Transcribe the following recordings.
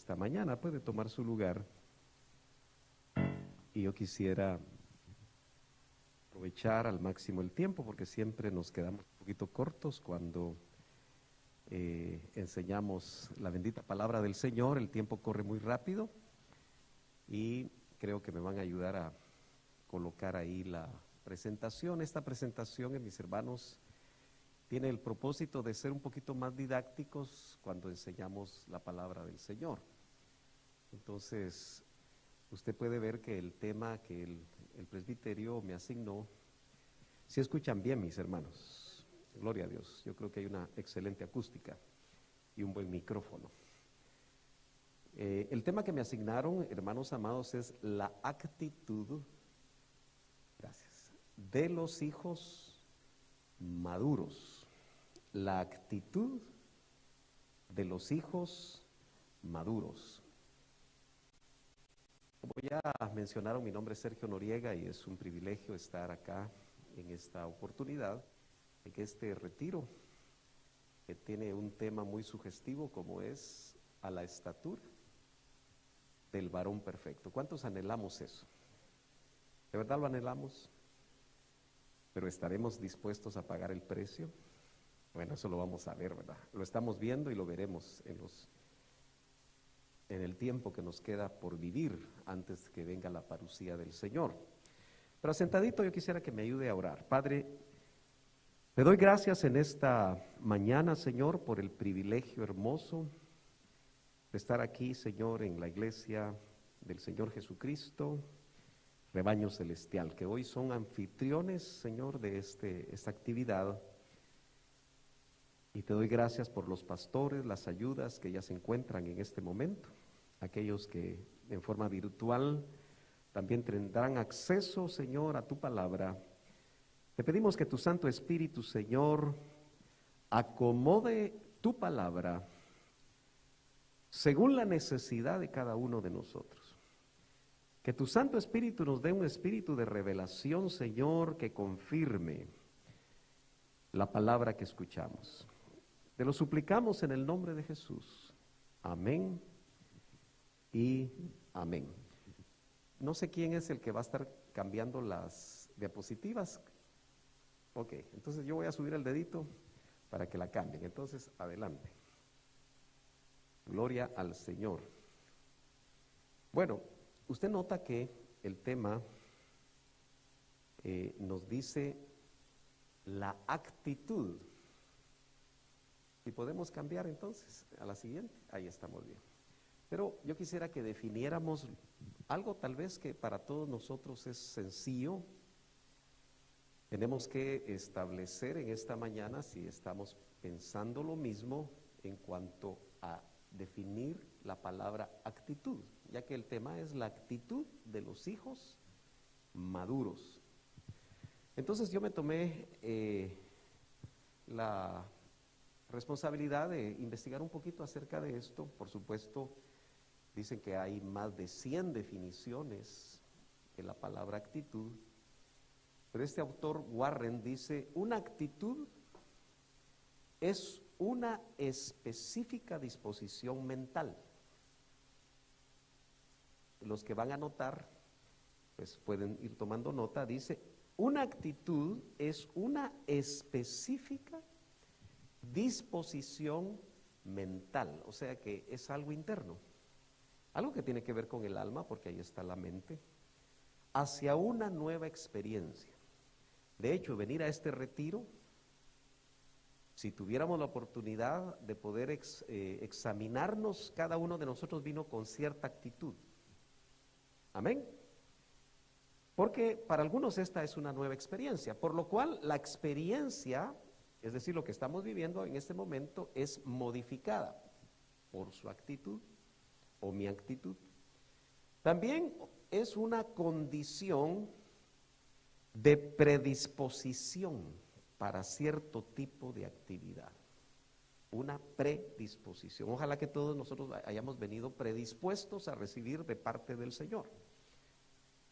esta mañana. Puede tomar su lugar. Y yo quisiera aprovechar al máximo el tiempo, porque siempre nos quedamos un poquito cortos cuando enseñamos la bendita palabra del Señor. El tiempo corre muy rápido y creo que me van a ayudar a colocar ahí la presentación. Esta presentación, mis hermanos, tiene el propósito de ser un poquito más didácticos cuando enseñamos la palabra del Señor. Entonces, usted puede ver que el tema que el presbiterio me asignó, si escuchan bien, mis hermanos, gloria a Dios, yo creo que hay una excelente acústica y un buen micrófono. El tema que me asignaron, hermanos amados, es la actitud, gracias, de los hijos maduros. La actitud de los hijos maduros. Como ya mencionaron, mi nombre es Sergio Noriega y es un privilegio estar acá en esta oportunidad, en este retiro que tiene un tema muy sugestivo como es a la estatura del varón perfecto. ¿Cuántos anhelamos eso? ¿De verdad lo anhelamos? ¿Pero estaremos dispuestos a pagar el precio? Bueno, eso lo vamos a ver, ¿verdad? Lo estamos viendo y lo veremos en el tiempo que nos queda por vivir antes que venga la parucía del Señor. Pero sentadito yo quisiera que me ayude a orar. Padre, te doy gracias en esta mañana, Señor, por el privilegio hermoso de estar aquí, Señor, en la iglesia del Señor Jesucristo, rebaño celestial, que hoy son anfitriones, Señor, de esta actividad. Y te doy gracias por los pastores, las ayudas que ya se encuentran en este momento, aquellos que en forma virtual también tendrán acceso, Señor, a tu palabra. Te pedimos que tu Santo Espíritu, Señor, acomode tu palabra según la necesidad de cada uno de nosotros. Que tu Santo Espíritu nos dé un espíritu de revelación, Señor, que confirme la palabra que escuchamos. Te lo suplicamos en el nombre de Jesús. Amén y amén. No sé quién es el que va a estar cambiando las diapositivas. Ok, entonces yo voy a subir el dedito para que la cambien. Entonces, adelante. Gloria al Señor. Bueno, usted nota que el tema nos dice la actitud. Y podemos cambiar entonces a la siguiente. Ahí estamos bien. Pero yo quisiera que definiéramos algo tal vez que para todos nosotros es sencillo. Tenemos que establecer en esta mañana si estamos pensando lo mismo en cuanto a definir la palabra actitud, ya que el tema es la actitud de los hijos maduros. Entonces yo me tomé la responsabilidad de investigar un poquito acerca de esto. Por supuesto, dicen que hay más de 100 definiciones de la palabra actitud. Pero este autor Warren dice, una actitud es una específica disposición mental. Los que van a anotar, pues pueden ir tomando nota. Dice, una actitud es una específica disposición mental. O sea que es algo interno, algo que tiene que ver con el alma, porque ahí está la mente, hacia una nueva experiencia. De hecho, venir a este retiro, si tuviéramos la oportunidad de poder examinarnos, cada uno de nosotros vino con cierta actitud. Amén. Porque para algunos esta es una nueva experiencia, por lo cual la experiencia, es decir, lo que estamos viviendo en este momento, es modificada por su actitud o mi actitud. También es una condición de predisposición para cierto tipo de actividad. Una predisposición. Ojalá que todos nosotros hayamos venido predispuestos a recibir de parte del Señor.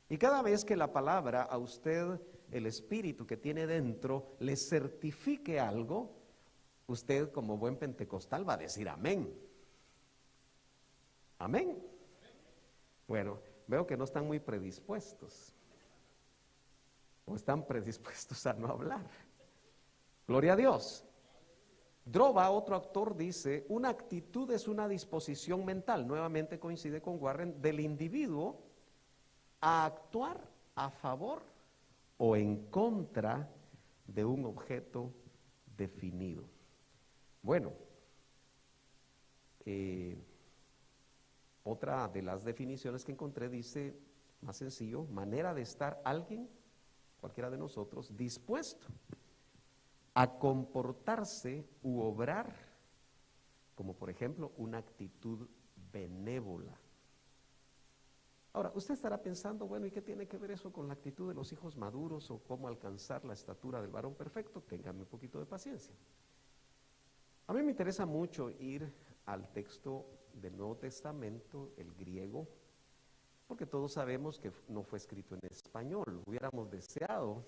Y cada vez que la palabra a usted, el espíritu que tiene dentro, le certifique algo, usted como buen pentecostal va a decir amén. Amén. Bueno, veo que no están muy predispuestos. O están predispuestos a no hablar. Gloria a Dios. Droba, otro autor, dice: una actitud es una disposición mental, nuevamente coincide con Warren, del individuo a actuar a favor o en contra de un objeto definido. Bueno, otra de las definiciones que encontré dice, más sencillo, manera de estar alguien, cualquiera de nosotros, dispuesto a comportarse u obrar, como por ejemplo una actitud benévola. Ahora, usted estará pensando, bueno, ¿y qué tiene que ver eso con la actitud de los hijos maduros o cómo alcanzar la estatura del varón perfecto? Téngame un poquito de paciencia. A mí me interesa mucho ir al texto del Nuevo Testamento, el griego, porque todos sabemos que no fue escrito en español. Hubiéramos deseado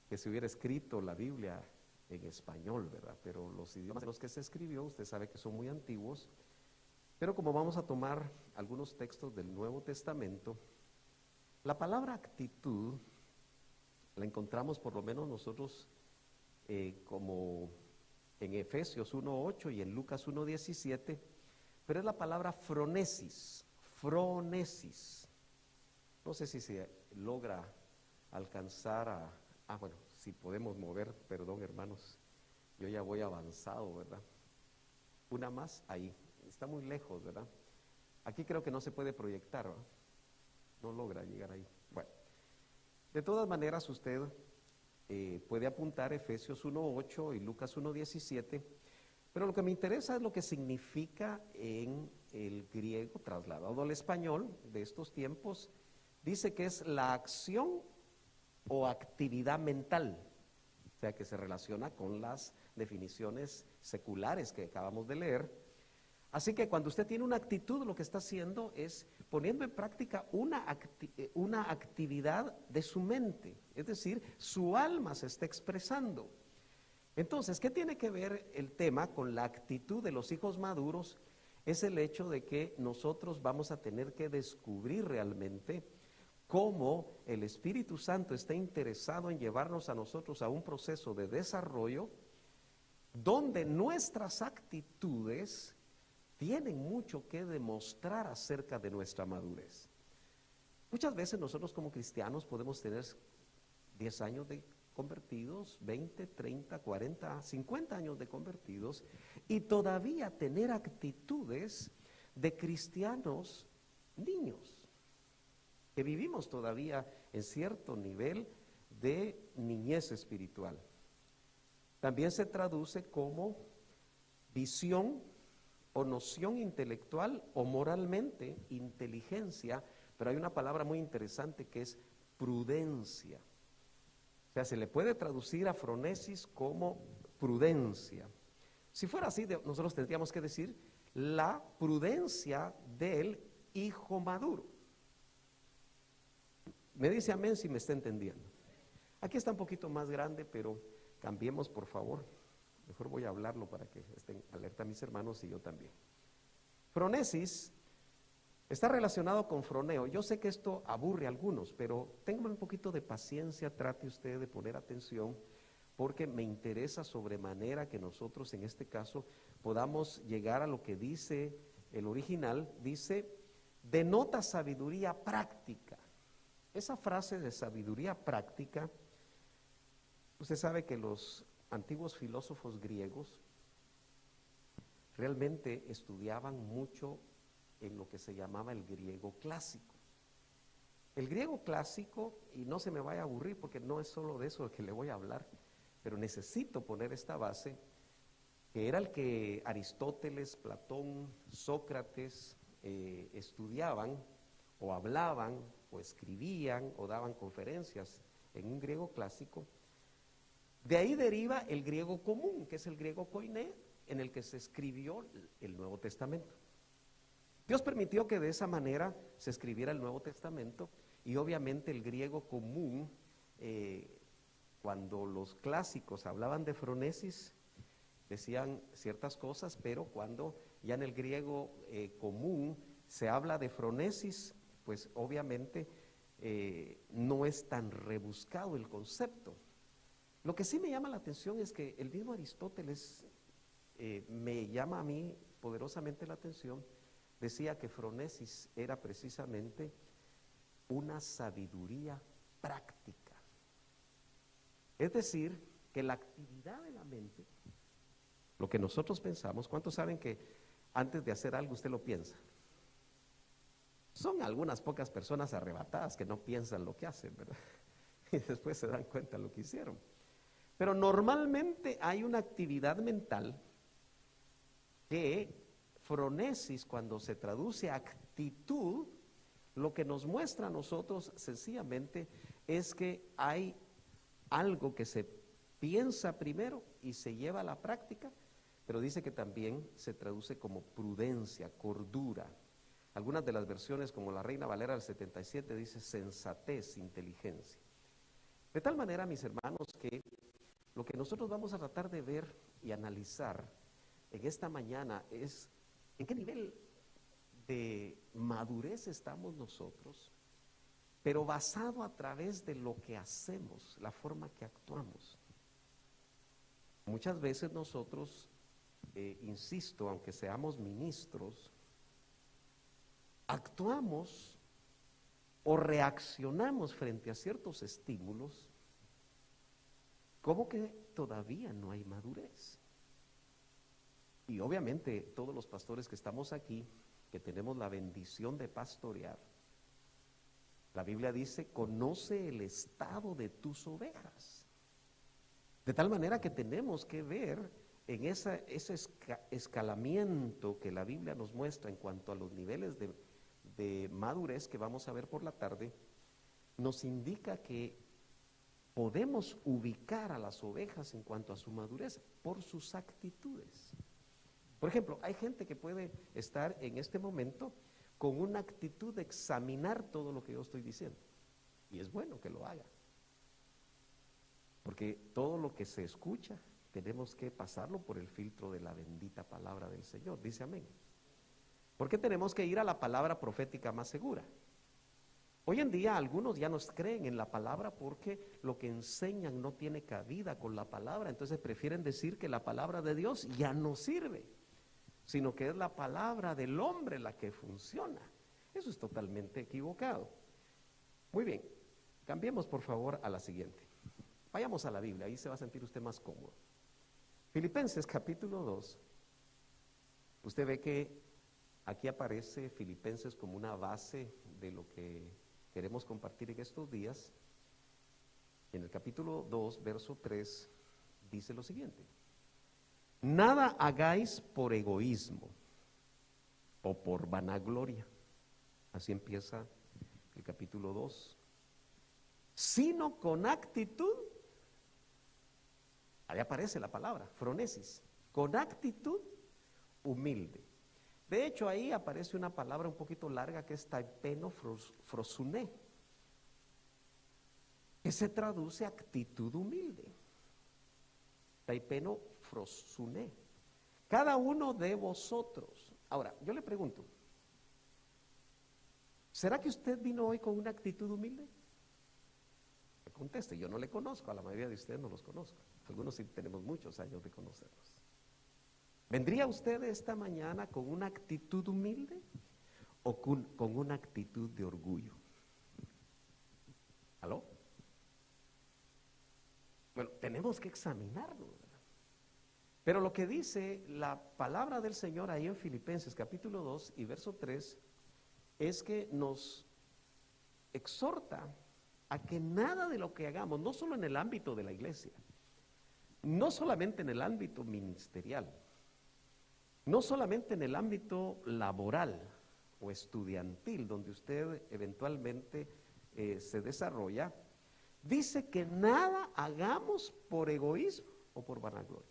que se hubiera escrito la Biblia en español, ¿verdad? Pero los idiomas en los que se escribió, usted sabe que son muy antiguos. Pero como vamos a tomar algunos textos del Nuevo Testamento, la palabra actitud la encontramos por lo menos nosotros como en Efesios 1:8 y en Lucas 1:17, pero es la palabra phronesis, phronesis. No sé si se logra alcanzar a, bueno, si podemos mover, perdón hermanos, yo ya voy avanzado, ¿verdad? Una más, ahí, está muy lejos, ¿verdad? Aquí creo que no se puede proyectar, ¿verdad? No logra llegar ahí. Bueno, de todas maneras usted puede apuntar Efesios 1:8 y Lucas 1:17, pero lo que me interesa es lo que significa en el griego trasladado al español de estos tiempos. Dice que es la acción o actividad mental, o sea que se relaciona con las definiciones seculares que acabamos de leer. Así que cuando usted tiene una actitud, lo que está haciendo es poniendo en práctica una actividad de su mente, es decir, su alma se está expresando. Entonces, ¿qué tiene que ver el tema con la actitud de los hijos maduros? Es el hecho de que nosotros vamos a tener que descubrir realmente cómo el Espíritu Santo está interesado en llevarnos a nosotros a un proceso de desarrollo donde nuestras actitudes tienen mucho que demostrar acerca de nuestra madurez. Muchas veces nosotros como cristianos podemos tener 10 años de convertidos, 20, 30, 40, 50 años de convertidos y todavía tener actitudes de cristianos niños, que vivimos todavía en cierto nivel de niñez espiritual. También se traduce como visión o noción intelectual o moralmente inteligencia, pero hay una palabra muy interesante que es prudencia. O sea, se le puede traducir a phronesis como prudencia. Si fuera así, nosotros tendríamos que decir la prudencia del hijo maduro. Me dice amén si me está entendiendo. Aquí está un poquito más grande, pero cambiemos por favor. Mejor voy a hablarlo para que estén alerta mis hermanos y yo también. Phronesis está relacionado con froneo. Yo sé que esto aburre a algunos, pero tengan un poquito de paciencia, trate usted de poner atención, porque me interesa sobremanera que nosotros en este caso podamos llegar a lo que dice el original. Dice, denota sabiduría práctica. Esa frase de sabiduría práctica, usted sabe que los antiguos filósofos griegos realmente estudiaban mucho en lo que se llamaba el griego clásico. El griego clásico, y no se me vaya a aburrir porque no es solo de eso que le voy a hablar, pero necesito poner esta base, que era el que Aristóteles, Platón, Sócrates estudiaban o hablaban o escribían o daban conferencias en un griego clásico. De ahí deriva el griego común, que es el griego koiné, en el que se escribió el Nuevo Testamento. Dios permitió que de esa manera se escribiera el Nuevo Testamento y obviamente el griego común, cuando los clásicos hablaban de phronesis, decían ciertas cosas, pero cuando ya en el griego común se habla de fronesis, pues obviamente no es tan rebuscado el concepto. Lo que sí me llama la atención es que el mismo Aristóteles, me llama a mí poderosamente la atención, decía que fronesis era precisamente una sabiduría práctica. Es decir, que la actividad de la mente, lo que nosotros pensamos, ¿cuántos saben que antes de hacer algo usted lo piensa? Son algunas pocas personas arrebatadas que no piensan lo que hacen, ¿verdad? Y después se dan cuenta de lo que hicieron. Pero normalmente hay una actividad mental que fronesis, cuando se traduce a actitud, lo que nos muestra a nosotros sencillamente es que hay algo que se piensa primero y se lleva a la práctica, pero dice que también se traduce como prudencia, cordura. Algunas de las versiones, como la Reina Valera del 77, dice sensatez, inteligencia. De tal manera, mis hermanos, que lo que nosotros vamos a tratar de ver y analizar en esta mañana es en qué nivel de madurez estamos nosotros, pero basado a través de lo que hacemos, la forma que actuamos. Muchas veces nosotros, insisto, aunque seamos ministros, actuamos o reaccionamos frente a ciertos estímulos como que todavía no hay madurez. Y obviamente todos los pastores que estamos aquí, que tenemos la bendición de pastorear, la Biblia dice, conoce el estado de tus ovejas. De tal manera que tenemos que ver en ese escalamiento que la Biblia nos muestra en cuanto a los niveles de madurez que vamos a ver por la tarde, nos indica que podemos ubicar a las ovejas en cuanto a su madurez por sus actitudes. Por ejemplo, hay gente que puede estar en este momento con una actitud de examinar todo lo que yo estoy diciendo. Y es bueno que lo haga. Porque todo lo que se escucha tenemos que pasarlo por el filtro de la bendita palabra del Señor. Dice amén. Porque tenemos que ir a la palabra profética más segura. Hoy en día algunos ya no creen en la palabra porque lo que enseñan no tiene cabida con la palabra. Entonces prefieren decir que la palabra de Dios ya no sirve, sino que es la palabra del hombre la que funciona. Eso es totalmente equivocado. Muy bien, cambiemos por favor a la siguiente. Vayamos a la Biblia, ahí se va a sentir usted más cómodo. Filipenses capítulo 2. Usted ve que aquí aparece Filipenses como una base de lo que queremos compartir en estos días. En el capítulo 2, verso 3, dice lo siguiente: nada hagáis por egoísmo o por vanagloria. Así empieza el capítulo 2. Sino con actitud, ahí aparece la palabra, fronesis, con actitud humilde. De hecho, ahí aparece una palabra un poquito larga que es taipeno frosuné, que se traduce actitud humilde. Taipeno frosuné. Cada uno de vosotros. Ahora, yo le pregunto, ¿será que usted vino hoy con una actitud humilde? Me conteste, yo no le conozco, a la mayoría de ustedes no los conozco. Algunos sí tenemos muchos años de conocerlos. ¿Vendría usted esta mañana con una actitud humilde o con una actitud de orgullo? ¿Aló? Bueno, tenemos que examinarlo, ¿verdad? Pero lo que dice la palabra del Señor ahí en Filipenses capítulo 2 y verso 3 es que nos exhorta a que nada de lo que hagamos, no solo en el ámbito de la iglesia, no solamente en el ámbito ministerial, no solamente en el ámbito laboral o estudiantil, donde usted eventualmente se desarrolla, dice que nada hagamos por egoísmo o por vanagloria.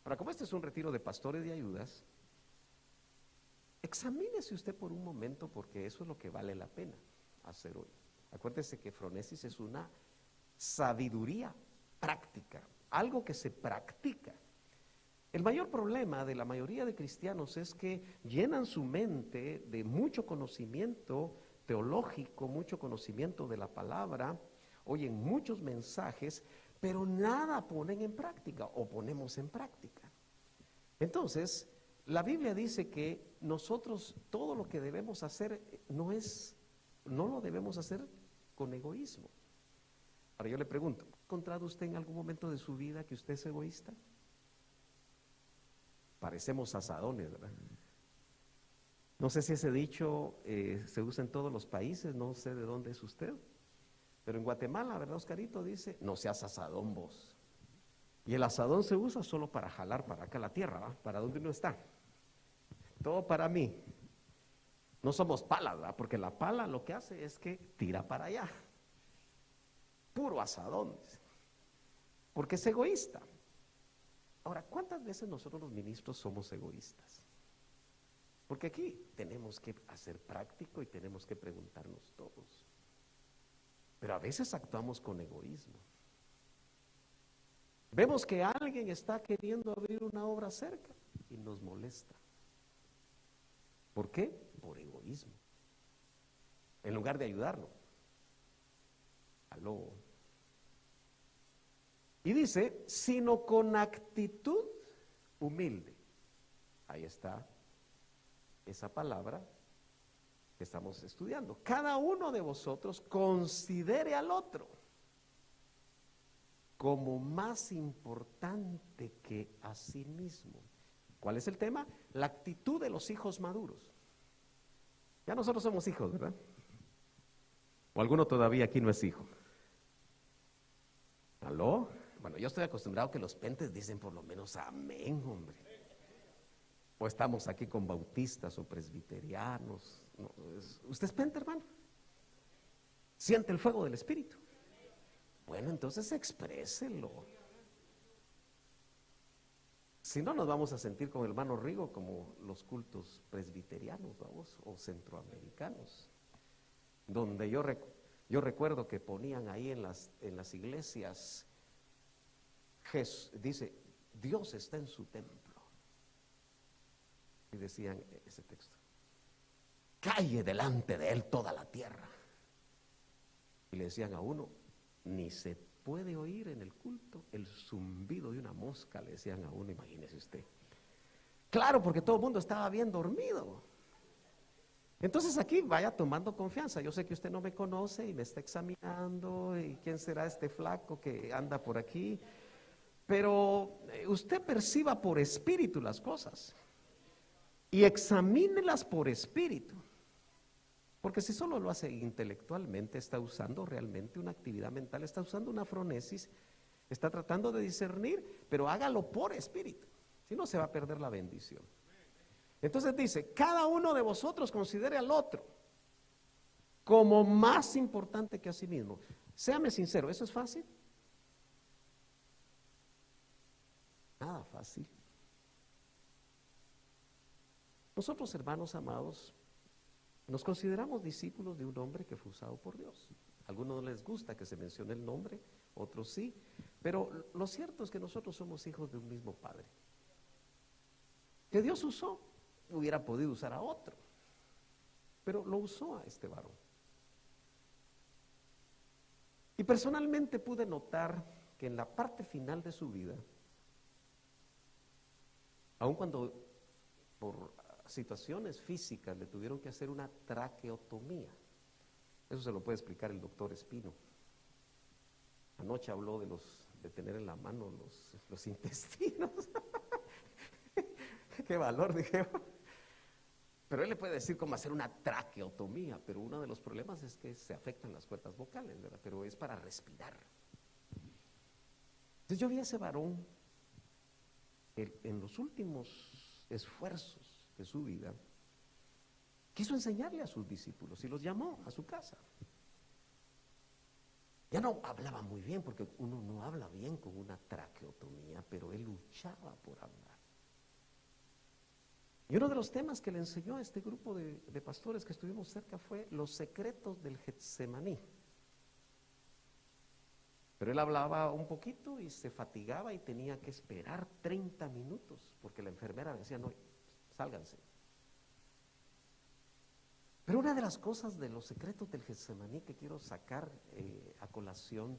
Ahora, como este es un retiro de pastores de ayudas, examínese usted por un momento, porque eso es lo que vale la pena hacer hoy. Acuérdese que fronesis es una sabiduría práctica, algo que se practica. El mayor problema de la mayoría de cristianos es que llenan su mente de mucho conocimiento teológico, mucho conocimiento de la palabra, oyen muchos mensajes, pero nada ponen en práctica o ponemos en práctica. Entonces, la Biblia dice que nosotros todo lo que debemos hacer no lo debemos hacer con egoísmo. Ahora yo le pregunto, ¿ha encontrado usted en algún momento de su vida que usted es egoísta? Parecemos asadones, ¿verdad? No sé si ese dicho se usa en todos los países, no sé de dónde es usted, pero en Guatemala, ¿verdad, Oscarito? Dice, no seas asadón vos. Y el asadón se usa solo para jalar para acá la tierra, ¿va? Para donde uno está. Todo para mí. No somos palas, ¿verdad? Porque la pala lo que hace es que tira para allá. Puro asadón. Porque es egoísta. Ahora, ¿cuántas veces nosotros los ministros somos egoístas? Porque aquí tenemos que hacer práctico y tenemos que preguntarnos todos. Pero a veces actuamos con egoísmo. Vemos que alguien está queriendo abrir una obra cerca y nos molesta. ¿Por qué? Por egoísmo. En lugar de ayudarlo. Aló. Y dice, sino con actitud humilde. Ahí está esa palabra que estamos estudiando. Cada uno de vosotros considere al otro como más importante que a sí mismo. ¿Cuál es el tema? La actitud de los hijos maduros. Ya nosotros somos hijos, ¿verdad? ¿O alguno todavía aquí no es hijo? ¿Aló? Bueno, yo estoy acostumbrado que los pentes dicen por lo menos amén, hombre. O estamos aquí con bautistas o presbiterianos. No, ¿usted es pente, hermano? ¿Siente el fuego del Espíritu? Bueno, entonces expréselo. Si no, nos vamos a sentir con el hermano Rigo como los cultos presbiterianos, vamos, o centroamericanos, donde yo recuerdo que ponían ahí en las iglesias, dice, Dios está en su templo. Y decían ese texto, calle delante de él toda la tierra. Y le decían a uno, ni se puede oír en el culto el zumbido de una mosca, le decían a uno, imagínese usted. Claro, porque todo el mundo estaba bien dormido. Entonces aquí vaya tomando confianza. Yo sé que usted no me conoce y me está examinando, y quién será este flaco que anda por aquí, pero usted perciba por espíritu las cosas y examínelas por espíritu. Porque si solo lo hace intelectualmente, está usando realmente una actividad mental, está usando una fronesis, está tratando de discernir, pero hágalo por espíritu, si no se va a perder la bendición. Entonces dice, cada uno de vosotros considere al otro como más importante que a sí mismo. Séame sincero, ¿eso es fácil? Nada fácil. Nosotros, hermanos amados, nos consideramos discípulos de un hombre que fue usado por Dios. A algunos no les gusta que se mencione el nombre, otros sí, pero lo cierto es que nosotros somos hijos de un mismo Padre. Que Dios usó, hubiera podido usar a otro, pero lo usó a este varón. Y personalmente pude notar que en la parte final de su vida, aun cuando por situaciones físicas le tuvieron que hacer una traqueotomía. Eso se lo puede explicar el doctor Espino. Anoche habló de tener en la mano los intestinos. Qué valor, dije. Pero él le puede decir cómo hacer una traqueotomía, pero uno de los problemas es que se afectan las cuerdas vocales, ¿verdad? Pero es para respirar. Entonces yo vi a ese varón en los últimos esfuerzos de su vida, quiso enseñarle a sus discípulos y los llamó a su casa. Ya no hablaba muy bien, porque uno no habla bien con una traqueotomía, pero él luchaba por hablar. Y uno de los temas que le enseñó a este grupo de pastores que estuvimos cerca fue los secretos del Getsemaní. Pero él hablaba un poquito y se fatigaba y tenía que esperar 30 minutos, porque la enfermera le decía, no, sálganse. Pero una de las cosas de los secretos del Getsemaní que quiero sacar a colación,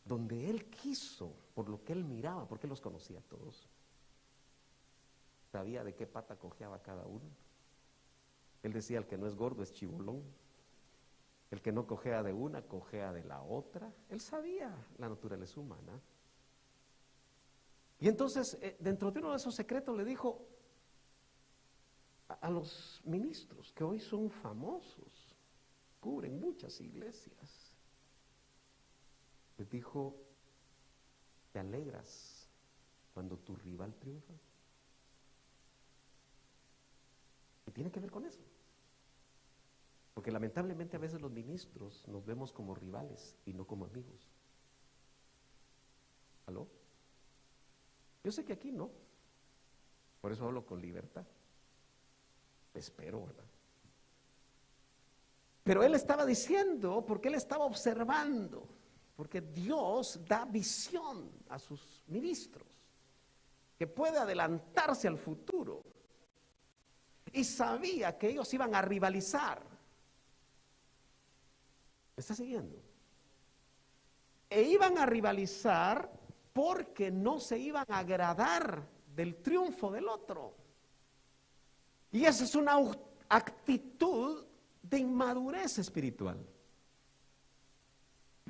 donde él quiso, por lo que él miraba, porque él los conocía a todos, sabía de qué pata cojeaba cada uno. Él decía, el que no es gordo es chibolón, el que no cojea de una, cojea de la otra. Él sabía la naturaleza humana. Y entonces, dentro de uno de esos secretos le dijo a los ministros, que hoy son famosos, cubren muchas iglesias, les dijo, ¿te alegras cuando tu rival triunfa? Y tiene que ver con eso. Porque lamentablemente a veces los ministros nos vemos como rivales y no como amigos. ¿Aló? Yo sé que aquí no. Por eso hablo con libertad. Espero, ¿verdad? Pero él estaba diciendo, porque él estaba observando, porque Dios da visión a sus ministros, que puede adelantarse al futuro. Y sabía que ellos iban a rivalizar. ¿Me está siguiendo? E iban a rivalizar porque no se iban a agradar del triunfo del otro. Y esa es una actitud de inmadurez espiritual.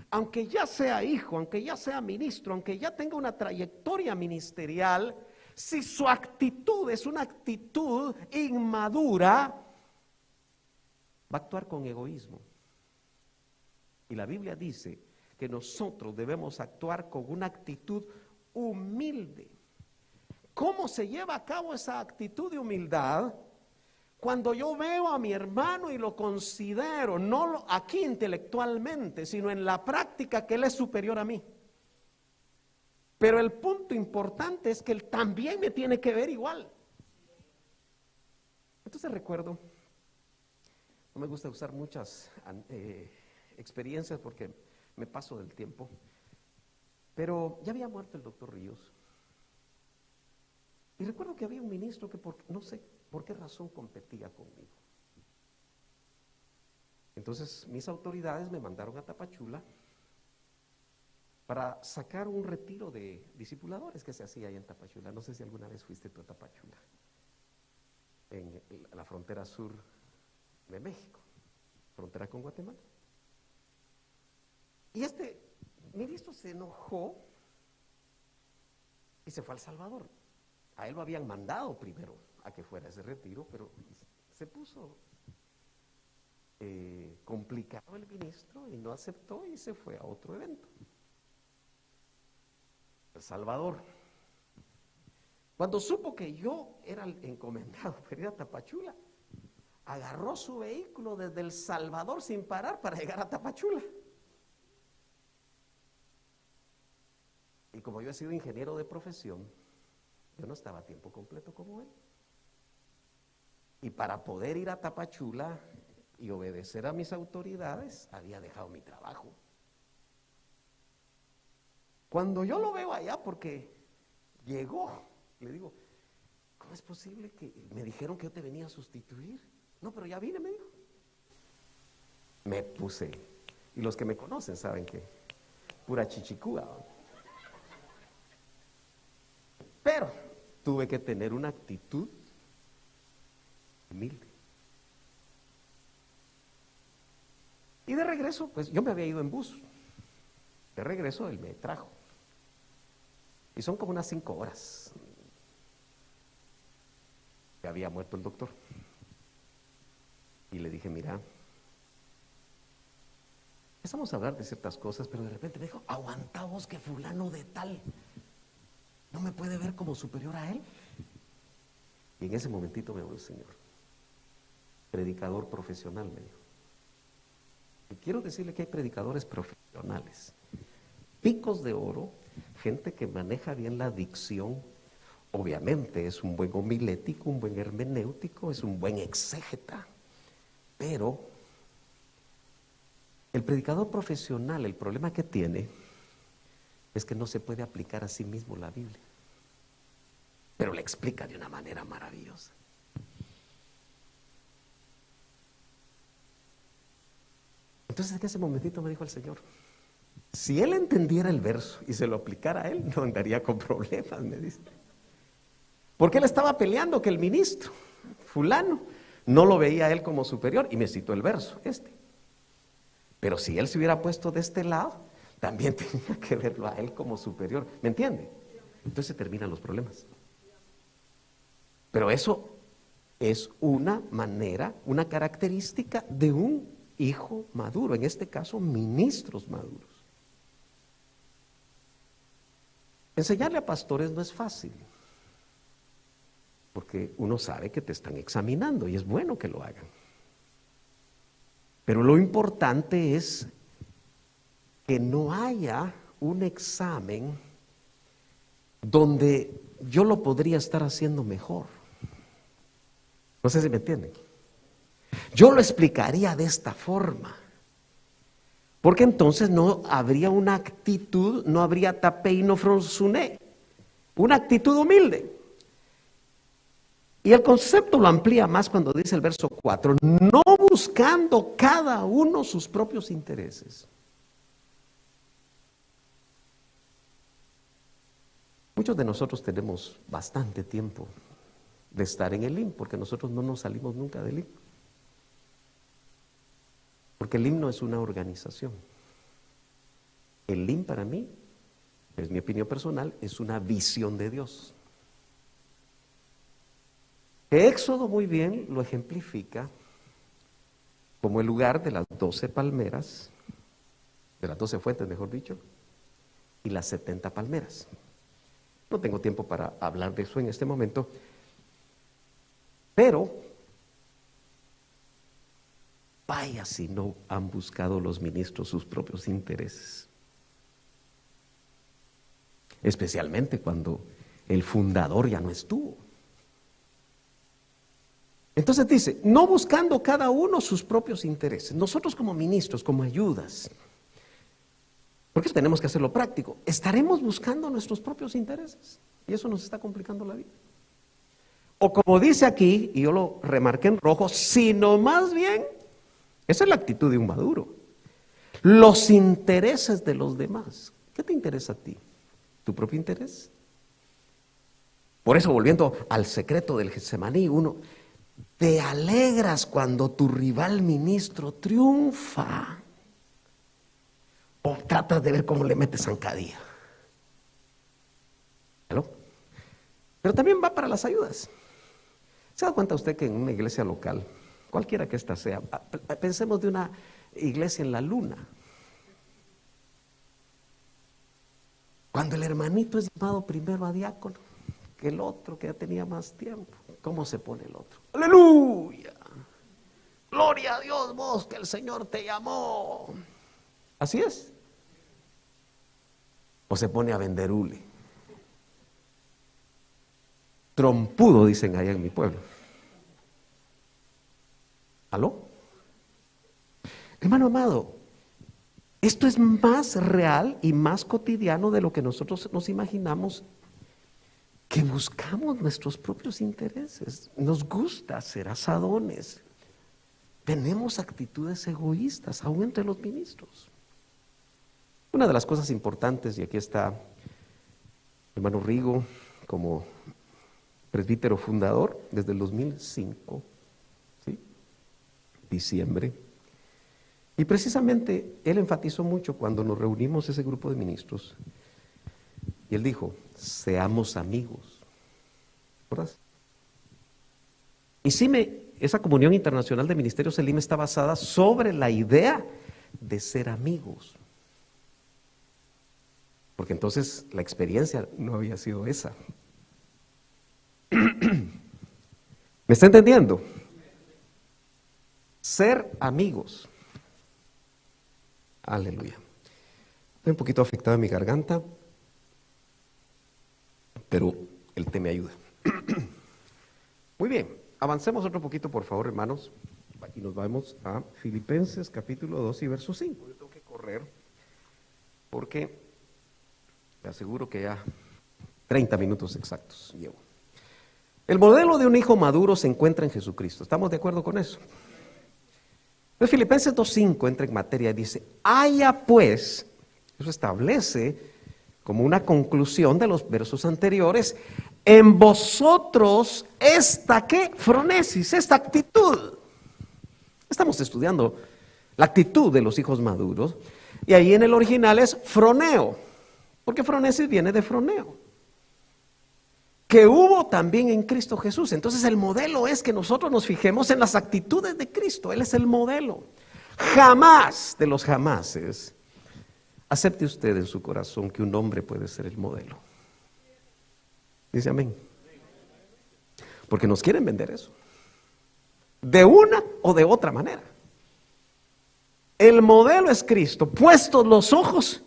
Aunque ya sea hijo, aunque ya sea ministro, aunque ya tenga una trayectoria ministerial, si su actitud es una actitud inmadura, va a actuar con egoísmo. Y la Biblia dice que nosotros debemos actuar con una actitud humilde. ¿Cómo se lleva a cabo esa actitud de humildad? Cuando yo veo a mi hermano y lo considero, no aquí intelectualmente, sino en la práctica, que él es superior a mí. Pero el punto importante es que él también me tiene que ver igual. Entonces recuerdo, no me gusta usar muchas experiencias porque me paso del tiempo, pero ya había muerto el doctor Ríos. Y recuerdo que había un ministro que no sé por qué razón competía conmigo. Entonces mis autoridades me mandaron a Tapachula para sacar un retiro de discipuladores que se hacía ahí en Tapachula. No sé si alguna vez fuiste tú a Tapachula, en la frontera sur de México, frontera con Guatemala. Y este ministro se enojó y se fue a El Salvador. A él lo habían mandado primero a que fuera a ese retiro, pero se puso complicado el ministro y no aceptó y se fue a otro evento. El Salvador. Cuando supo que yo era el encomendado para ir a Tapachula, agarró su vehículo desde El Salvador sin parar para llegar a Tapachula. Y como yo he sido ingeniero de profesión, yo no estaba a tiempo completo como él. Y para poder ir a Tapachula y obedecer a mis autoridades, había dejado mi trabajo. Cuando yo lo veo allá, porque llegó, le digo, ¿cómo es posible que me dijeron que yo te venía a sustituir? No, pero ya vine, me dijo. Me puse, y los que me conocen saben que pura chichicúa, ¿no? Pero tuve que tener una actitud humilde. Y de regreso, pues yo me había ido en bus. De regreso él me trajo. Y son como unas 5 horas. Ya había muerto el doctor. Y le dije, mira, empezamos a hablar de ciertas cosas, pero de repente me dijo, aguanta vos que fulano de tal no me puede ver como superior a él. Y en ese momentito me habló el Señor. Predicador profesional, me dijo. Y quiero decirle que hay predicadores profesionales, picos de oro, gente que maneja bien la dicción. Obviamente es un buen homilético, un buen hermenéutico, es un buen exégeta. Pero el predicador profesional, el problema que tiene es que no se puede aplicar a sí mismo la Biblia, pero la explica de una manera maravillosa. Entonces en ese momentito me dijo el Señor, si él entendiera el verso y se lo aplicara a él, no andaría con problemas, me dice. Porque él estaba peleando que el ministro, fulano, no lo veía a él como superior, y me citó el verso, Pero si él se hubiera puesto de este lado, también tenía que verlo a él como superior, ¿me entiende? Entonces se terminan los problemas. Pero eso es una manera, una característica de un hijo maduro, en este caso ministros maduros. Enseñarle a pastores no es fácil, porque uno sabe que te están examinando y es bueno que lo hagan. Pero lo importante es que no haya un examen donde yo lo podría estar haciendo mejor. No sé si me entienden. Yo lo explicaría de esta forma, porque entonces no habría una actitud, no habría tapé no fronzuné, una actitud humilde. Y el concepto lo amplía más cuando dice el verso 4, no buscando cada uno sus propios intereses. Muchos de nosotros tenemos bastante tiempo de estar en el LIM, porque nosotros no nos salimos nunca del LIM. Porque el LIM no es una organización. El LIM para mí, es mi opinión personal, es una visión de Dios. Éxodo muy bien lo ejemplifica como el lugar de las 12 palmeras, de las 12 fuentes, mejor dicho, y las 70 palmeras. No tengo tiempo para hablar de eso en este momento, pero vaya si no han buscado los ministros sus propios intereses. Especialmente cuando el fundador ya no estuvo. Entonces dice, no buscando cada uno sus propios intereses. Nosotros como ministros, como ayudas, porque tenemos que hacerlo práctico, estaremos buscando nuestros propios intereses. Y eso nos está complicando la vida. O como dice aquí, y yo lo remarqué en rojo, sino más bien, esa es la actitud de un maduro, los intereses de los demás. ¿Qué te interesa a ti? ¿Tu propio interés? Por eso, volviendo al secreto del Getsemaní, uno, te alegras cuando tu rival ministro triunfa, o tratas de ver cómo le metes zancadilla. ¿Aló? Pero también va para las ayudas. ¿Se da cuenta usted que en una iglesia local, cualquiera que ésta sea, pensemos de una iglesia en la luna, cuando el hermanito es llamado primero a diácono que el otro que ya tenía más tiempo, ¿cómo se pone el otro? ¡Aleluya! ¡Gloria a Dios, vos que el Señor te llamó! ¿Así es? ¿O se pone a vender hule? Trompudo, dicen allá en mi pueblo. ¿Aló? Hermano amado, esto es más real y más cotidiano de lo que nosotros nos imaginamos, que buscamos nuestros propios intereses. Nos gusta ser asadones. Tenemos actitudes egoístas, aún entre los ministros. Una de las cosas importantes, y aquí está hermano Rigo como presbítero fundador desde el 2005, ¿sí? Diciembre. Y precisamente él enfatizó mucho cuando nos reunimos ese grupo de ministros. Y él dijo, seamos amigos. ¿Recuerdas? Y sí, esa comunión internacional de ministerios Elim está basada sobre la idea de ser amigos. Porque entonces la experiencia no había sido esa. ¿Me está entendiendo? Ser amigos. Aleluya. Estoy un poquito afectado en mi garganta, pero el té me ayuda. Muy bien, avancemos otro poquito, por favor, hermanos. Y nos vamos a Filipenses capítulo 2 y verso 5. Yo tengo que correr porque Te aseguro que ya 30 minutos exactos llevo. El modelo de un hijo maduro se encuentra en Jesucristo. ¿Estamos de acuerdo con eso? Entonces Filipenses 2:5 entra en materia y dice, haya pues, eso establece como una conclusión de los versos anteriores, en vosotros esta, ¿qué? Fronesis, esta actitud. Estamos estudiando la actitud de los hijos maduros y ahí en el original es froneo, porque fronesis viene de froneo, que hubo también en Cristo Jesús. Entonces el modelo es que nosotros nos fijemos en las actitudes de Cristo. Él es el modelo. Jamás de los jamases acepte usted en su corazón que un hombre puede ser el modelo. Dice amén. Porque nos quieren vender eso, de una o de otra manera. El modelo es Cristo, puestos los ojos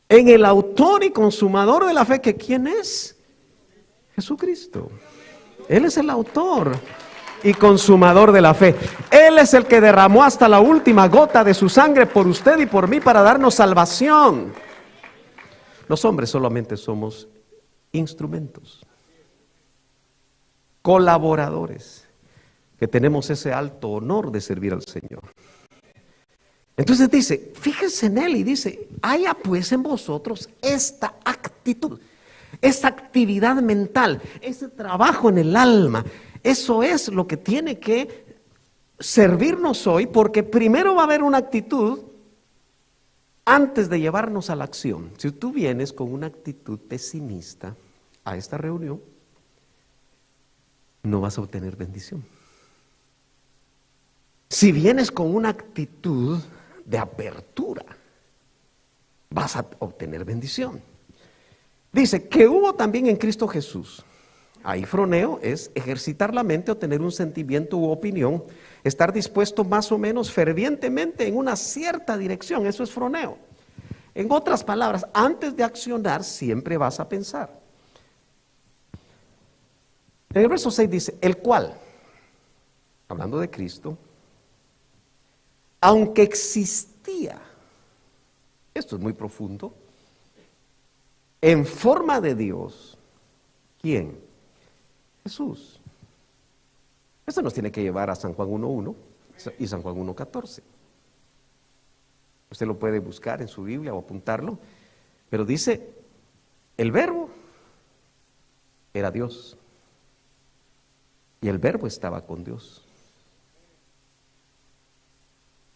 en el autor y consumador de la fe, que ¿quién es? Jesucristo. Él es el autor y consumador de la fe. Él es el que derramó hasta la última gota de su sangre por usted y por mí para darnos salvación. Los hombres solamente somos instrumentos, colaboradores, que tenemos ese alto honor de servir al Señor. Entonces dice, fíjense en Él y dice, haya pues en vosotros esta actitud, esta actividad mental, ese trabajo en el alma. Eso es lo que tiene que servirnos hoy, porque primero va a haber una actitud antes de llevarnos a la acción. Si tú vienes con una actitud pesimista a esta reunión, no vas a obtener bendición. Si vienes con una actitud de apertura, vas a obtener bendición. Dice que hubo también en Cristo Jesús. Ahí froneo es ejercitar la mente o tener un sentimiento u opinión, estar dispuesto más o menos fervientemente en una cierta dirección. Eso es froneo. En otras palabras, antes de accionar siempre vas a pensar. En el verso 6 dice, el cual, hablando de Cristo, aunque existía, esto es muy profundo, en forma de Dios, ¿quién? Jesús. Esto nos tiene que llevar a San Juan 1:1 y San Juan 1:14. Usted lo puede buscar en su Biblia o apuntarlo, pero dice, el verbo era Dios y el verbo estaba con Dios.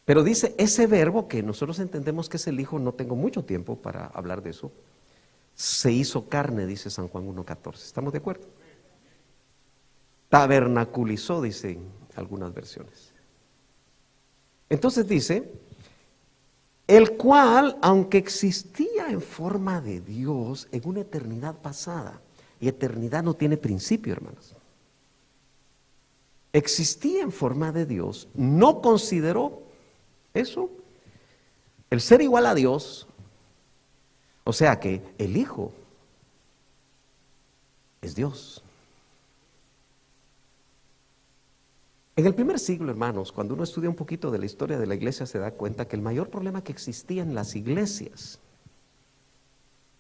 Pero dice, ese verbo que nosotros entendemos que es el Hijo, no tengo mucho tiempo para hablar de eso, se hizo carne, dice San Juan 1:14. ¿Estamos de acuerdo? Tabernaculizó, dicen algunas versiones. Entonces dice, el cual, aunque existía en forma de Dios en una eternidad pasada, y eternidad no tiene principio, hermanos, existía en forma de Dios, no consideró eso, el ser igual a Dios, o sea que el Hijo es Dios. En el primer siglo, hermanos, cuando uno estudia un poquito de la historia de la iglesia, se da cuenta que el mayor problema que existía en las iglesias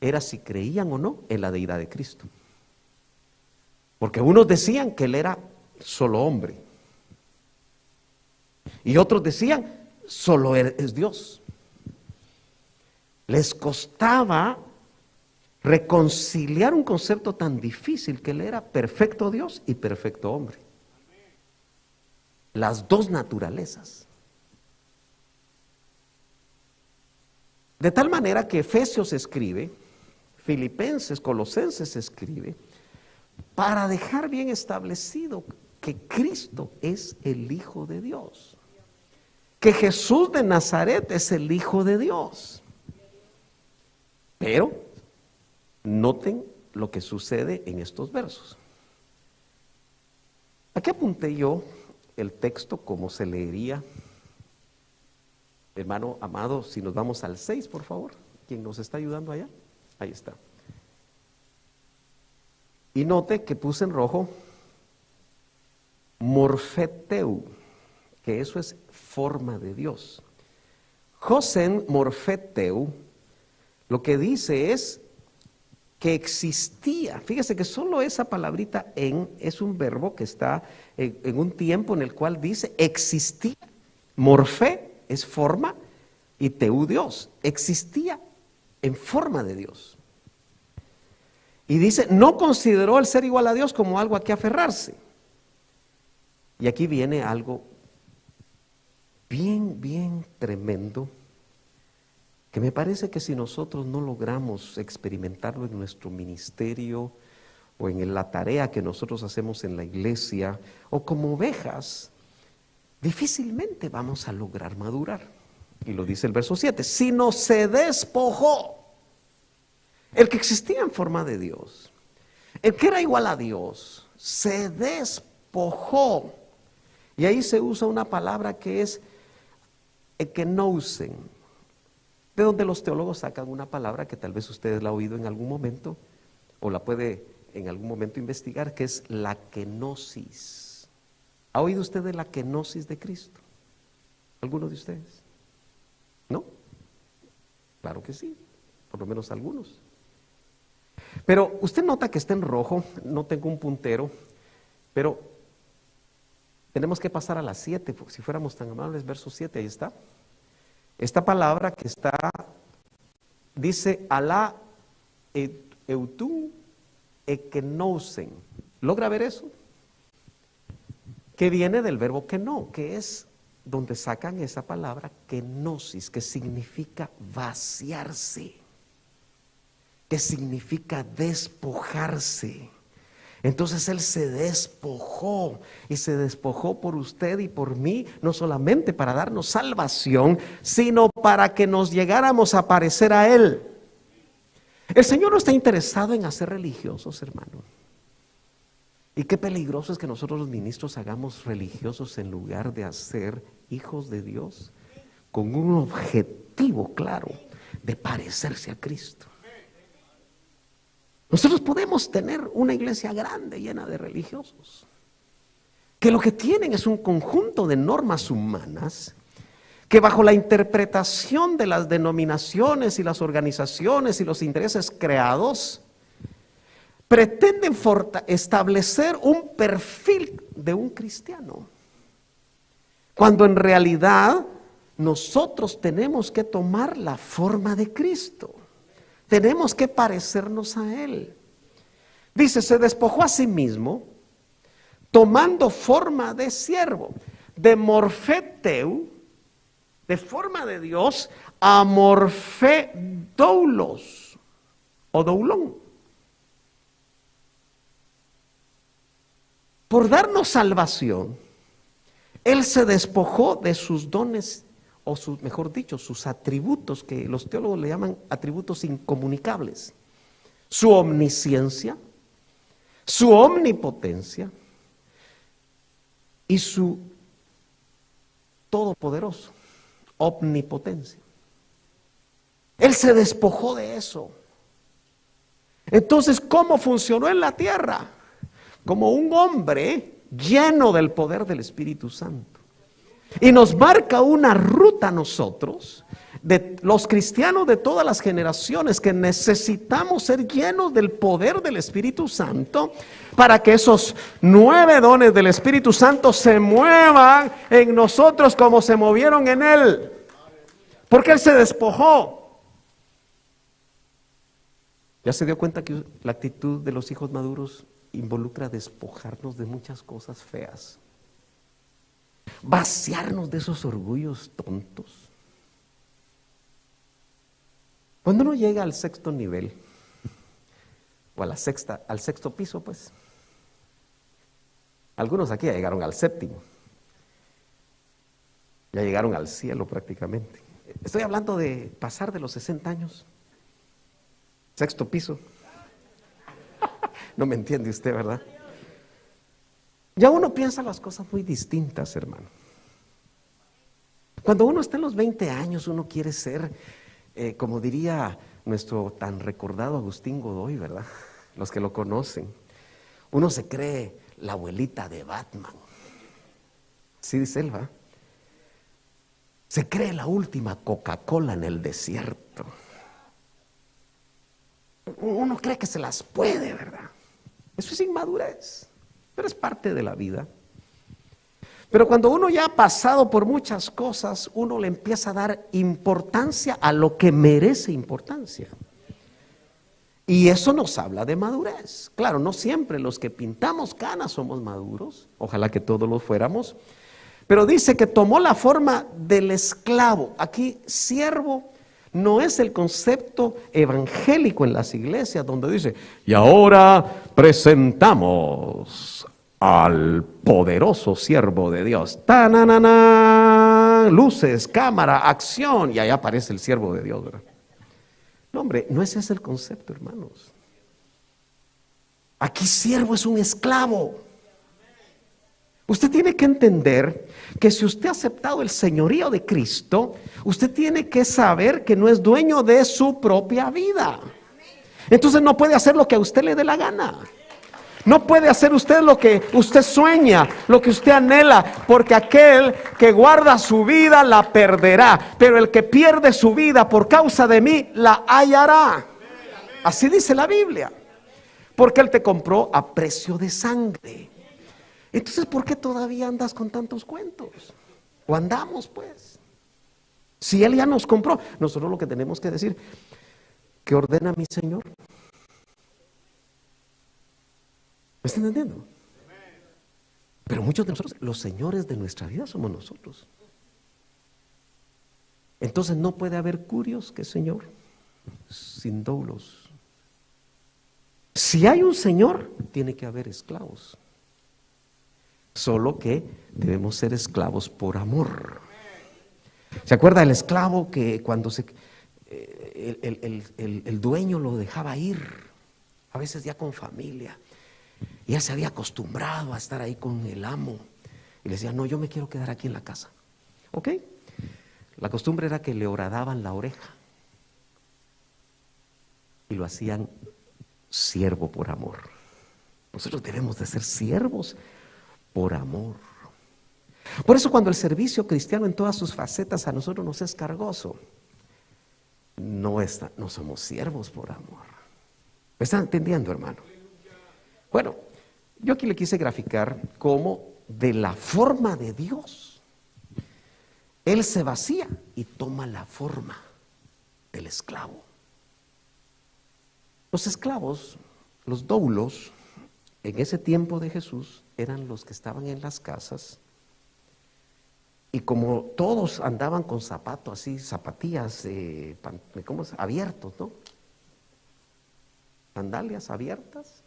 era si creían o no en la deidad de Cristo. Porque unos decían que Él era solo hombre, y otros decían, solo es Dios. Les costaba reconciliar un concepto tan difícil, que Él era perfecto Dios y perfecto hombre. Las dos naturalezas. De tal manera que Efesios escribe, Filipenses, Colosenses escribe, para dejar bien establecido que Cristo es el Hijo de Dios, que Jesús de Nazaret es el Hijo de Dios. Pero noten lo que sucede en estos versos. Aquí apunté yo el texto como se leería. Hermano amado, si nos vamos al 6, por favor. ¿Quién nos está ayudando allá? Ahí está. Y note que puse en rojo morfeteu, que eso es forma de Dios. Josen morfeteu, Lo que dice es que existía. Fíjese que solo esa palabrita en es un verbo que está en un tiempo en el cual dice existía. Morfé es forma y teu Dios. Existía en forma de Dios. Y dice, no consideró el ser igual a Dios como algo a que aferrarse. Y aquí viene algo bien tremendo, que me parece que si nosotros no logramos experimentarlo en nuestro ministerio o en la tarea que nosotros hacemos en la iglesia o como ovejas, difícilmente vamos a lograr madurar. Y lo dice el verso 7, sino se despojó. El que existía en forma de Dios, el que era igual a Dios, se despojó. Y ahí se usa una palabra que es ekenousen, de donde los teólogos sacan una palabra que tal vez ustedes la han oído en algún momento, o la puede en algún momento investigar, que es la kenosis. ¿Ha oído usted de la kenosis de Cristo? ¿Alguno de ustedes? ¿No? Claro que sí, por lo menos algunos. Pero usted nota que está en rojo, no tengo un puntero, pero tenemos que pasar a las 7, porque si fuéramos tan amables, verso 7, ahí está. Esta palabra que está, dice alá eutun ekenousen. ¿Logra ver eso? Que viene del verbo que no, que es donde sacan esa palabra kenosis, que significa vaciarse, que significa despojarse. Entonces Él se despojó, y se despojó por usted y por mí, no solamente para darnos salvación, sino para que nos llegáramos a parecer a Él. El Señor no está interesado en hacer religiosos, hermano. Y qué peligroso es que nosotros los ministros hagamos religiosos en lugar de hacer hijos de Dios con un objetivo claro de parecerse a Cristo. Nosotros podemos tener una iglesia grande llena de religiosos que lo que tienen es un conjunto de normas humanas que bajo la interpretación de las denominaciones y las organizaciones y los intereses creados pretenden establecer un perfil de un cristiano, cuando en realidad nosotros tenemos que tomar la forma de Cristo. Tenemos que parecernos a Él. Dice, se despojó a sí mismo, tomando forma de siervo, de morfeteu, de forma de Dios, a morfe doulos, o doulón. Por darnos salvación, Él se despojó de sus dones, o mejor dicho, sus atributos, que los teólogos le llaman atributos incomunicables. Su omnisciencia, su omnipotencia y su todopoderoso, omnipotencia. Él se despojó de eso. Entonces, ¿cómo funcionó en la tierra? Como un hombre lleno del poder del Espíritu Santo. Y nos marca una ruta a nosotros, de los cristianos de todas las generaciones, que necesitamos ser llenos del poder del Espíritu Santo para que esos 9 dones del Espíritu Santo se muevan en nosotros como se movieron en Él. Porque Él se despojó. ¿Ya se dio cuenta que la actitud de los hijos maduros involucra despojarnos de muchas cosas feas? Vaciarnos de esos orgullos tontos. Cuando uno llega al 6º nivel, o al 6º piso, pues, algunos aquí ya llegaron al 7º, ya llegaron al cielo prácticamente. Estoy hablando de pasar de los 60 años, 6º piso. No me entiende usted, ¿verdad? Ya uno piensa las cosas muy distintas, hermano. Cuando uno está en los 20 años, uno quiere ser, como diría nuestro tan recordado Agustín Godoy, ¿verdad? Los que lo conocen. Uno se cree la abuelita de Batman. Sí, dice él, ¿va? Se cree la última Coca-Cola en el desierto. Uno cree que se las puede, ¿verdad? Eso es inmadurez, pero es parte de la vida. Pero cuando uno ya ha pasado por muchas cosas, uno le empieza a dar importancia a lo que merece importancia. Y eso nos habla de madurez. Claro, no siempre los que pintamos canas somos maduros, ojalá que todos lo fuéramos, pero dice que tomó la forma del esclavo. Aquí siervo no es el concepto evangélico en las iglesias donde dice, y ahora presentamos al poderoso siervo de Dios. ¡Tananana! Luces, cámara, acción, y ahí aparece el siervo de Dios, ¿verdad? No, hombre, no ese es el concepto, hermanos. Aquí siervo es un esclavo. Usted tiene que entender que si usted ha aceptado el señorío de Cristo, usted tiene que saber que no es dueño de su propia vida. Entonces no puede hacer lo que a usted le dé la gana. No puede hacer usted lo que usted sueña, lo que usted anhela, porque aquel que guarda su vida la perderá, pero el que pierde su vida por causa de mí la hallará. Así dice la Biblia, porque Él te compró a precio de sangre. Entonces, ¿por qué todavía andas con tantos cuentos? O andamos, pues. Si Él ya nos compró, nosotros lo que tenemos que decir, ¿qué ordena mi Señor? ¿Me están entendiendo? Pero muchos de nosotros, los señores de nuestra vida somos nosotros. Entonces no puede haber curios que Señor sin doulos. Si hay un Señor, tiene que haber esclavos. Solo que debemos ser esclavos por amor. ¿Se acuerda del esclavo que cuando el dueño lo dejaba ir? A veces ya con familia. Ya se había acostumbrado a estar ahí con el amo. Y le decía, no, yo me quiero quedar aquí en la casa. ¿Ok? La costumbre era que le horadaban la oreja. Y lo hacían siervo por amor. Nosotros debemos de ser siervos por amor. Por eso cuando el servicio cristiano en todas sus facetas a nosotros nos es cargoso, no somos siervos por amor. ¿Me están entendiendo, hermano? Bueno, yo aquí le quise graficar cómo de la forma de Dios, Él se vacía y toma la forma del esclavo. Los esclavos, los doulos, en ese tiempo de Jesús, eran los que estaban en las casas. Y como todos andaban con zapatos así, zapatillas abiertos, ¿no? Sandalias abiertas.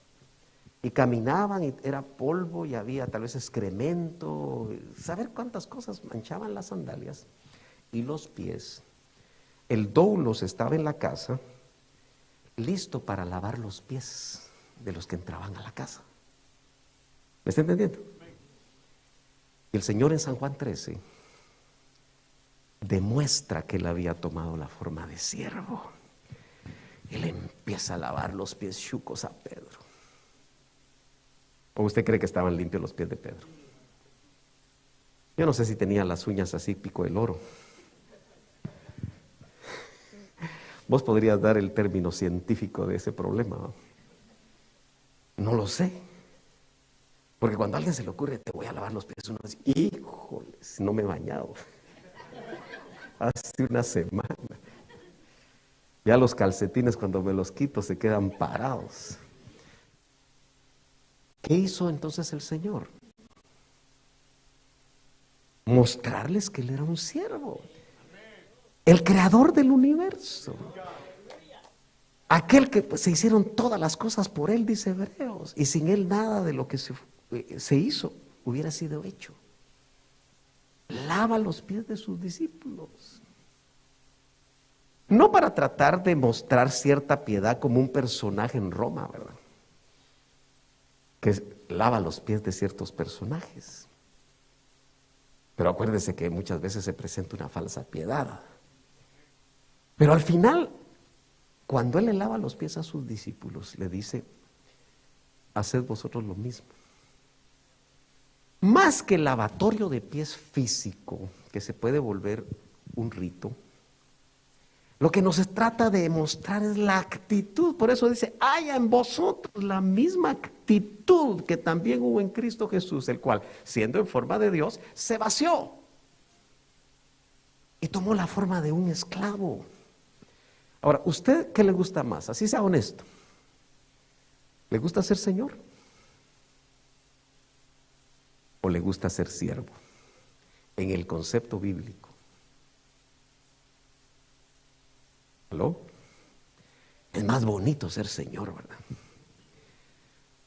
Y caminaban y era polvo y había tal vez excremento, saber cuántas cosas manchaban las sandalias y los pies. El doulos estaba en la casa, listo para lavar los pies de los que entraban a la casa. ¿Me está entendiendo? Y el Señor en San Juan 13 demuestra que Él había tomado la forma de siervo. Él empieza a lavar los pies chucos a Pedro. ¿O usted cree que estaban limpios los pies de Pedro? Yo no sé si tenía las uñas así, pico del oro. Vos podrías dar el término científico de ese problema, ¿no? No lo sé. Porque cuando a alguien se le ocurre, te voy a lavar los pies, uno dice, híjole, no me he bañado. Hace una semana. Ya los calcetines cuando me los quito se quedan parados. ¿Qué hizo entonces el Señor? Mostrarles que Él era un siervo, el creador del universo, aquel que se hicieron todas las cosas por Él, dice Hebreos, y sin Él nada de lo que se hizo hubiera sido hecho. Lava los pies de sus discípulos, no para tratar de mostrar cierta piedad como un personaje en Roma, ¿verdad?, que lava los pies de ciertos personajes. Pero acuérdese que muchas veces se presenta una falsa piedad. Pero al final, cuando Él le lava los pies a sus discípulos, le dice, haced vosotros lo mismo. Más que el lavatorio de pies físico, que se puede volver un rito, Lo que nos trata de mostrar es la actitud. Por eso dice, haya en vosotros la misma actitud que también hubo en Cristo Jesús, el cual, siendo en forma de Dios, se vació y tomó la forma de un esclavo. Ahora, ¿usted qué le gusta más? Así sea honesto. ¿Le gusta ser señor? ¿O le gusta ser siervo? En el concepto bíblico. ¿Aló? Es más bonito ser señor, ¿verdad?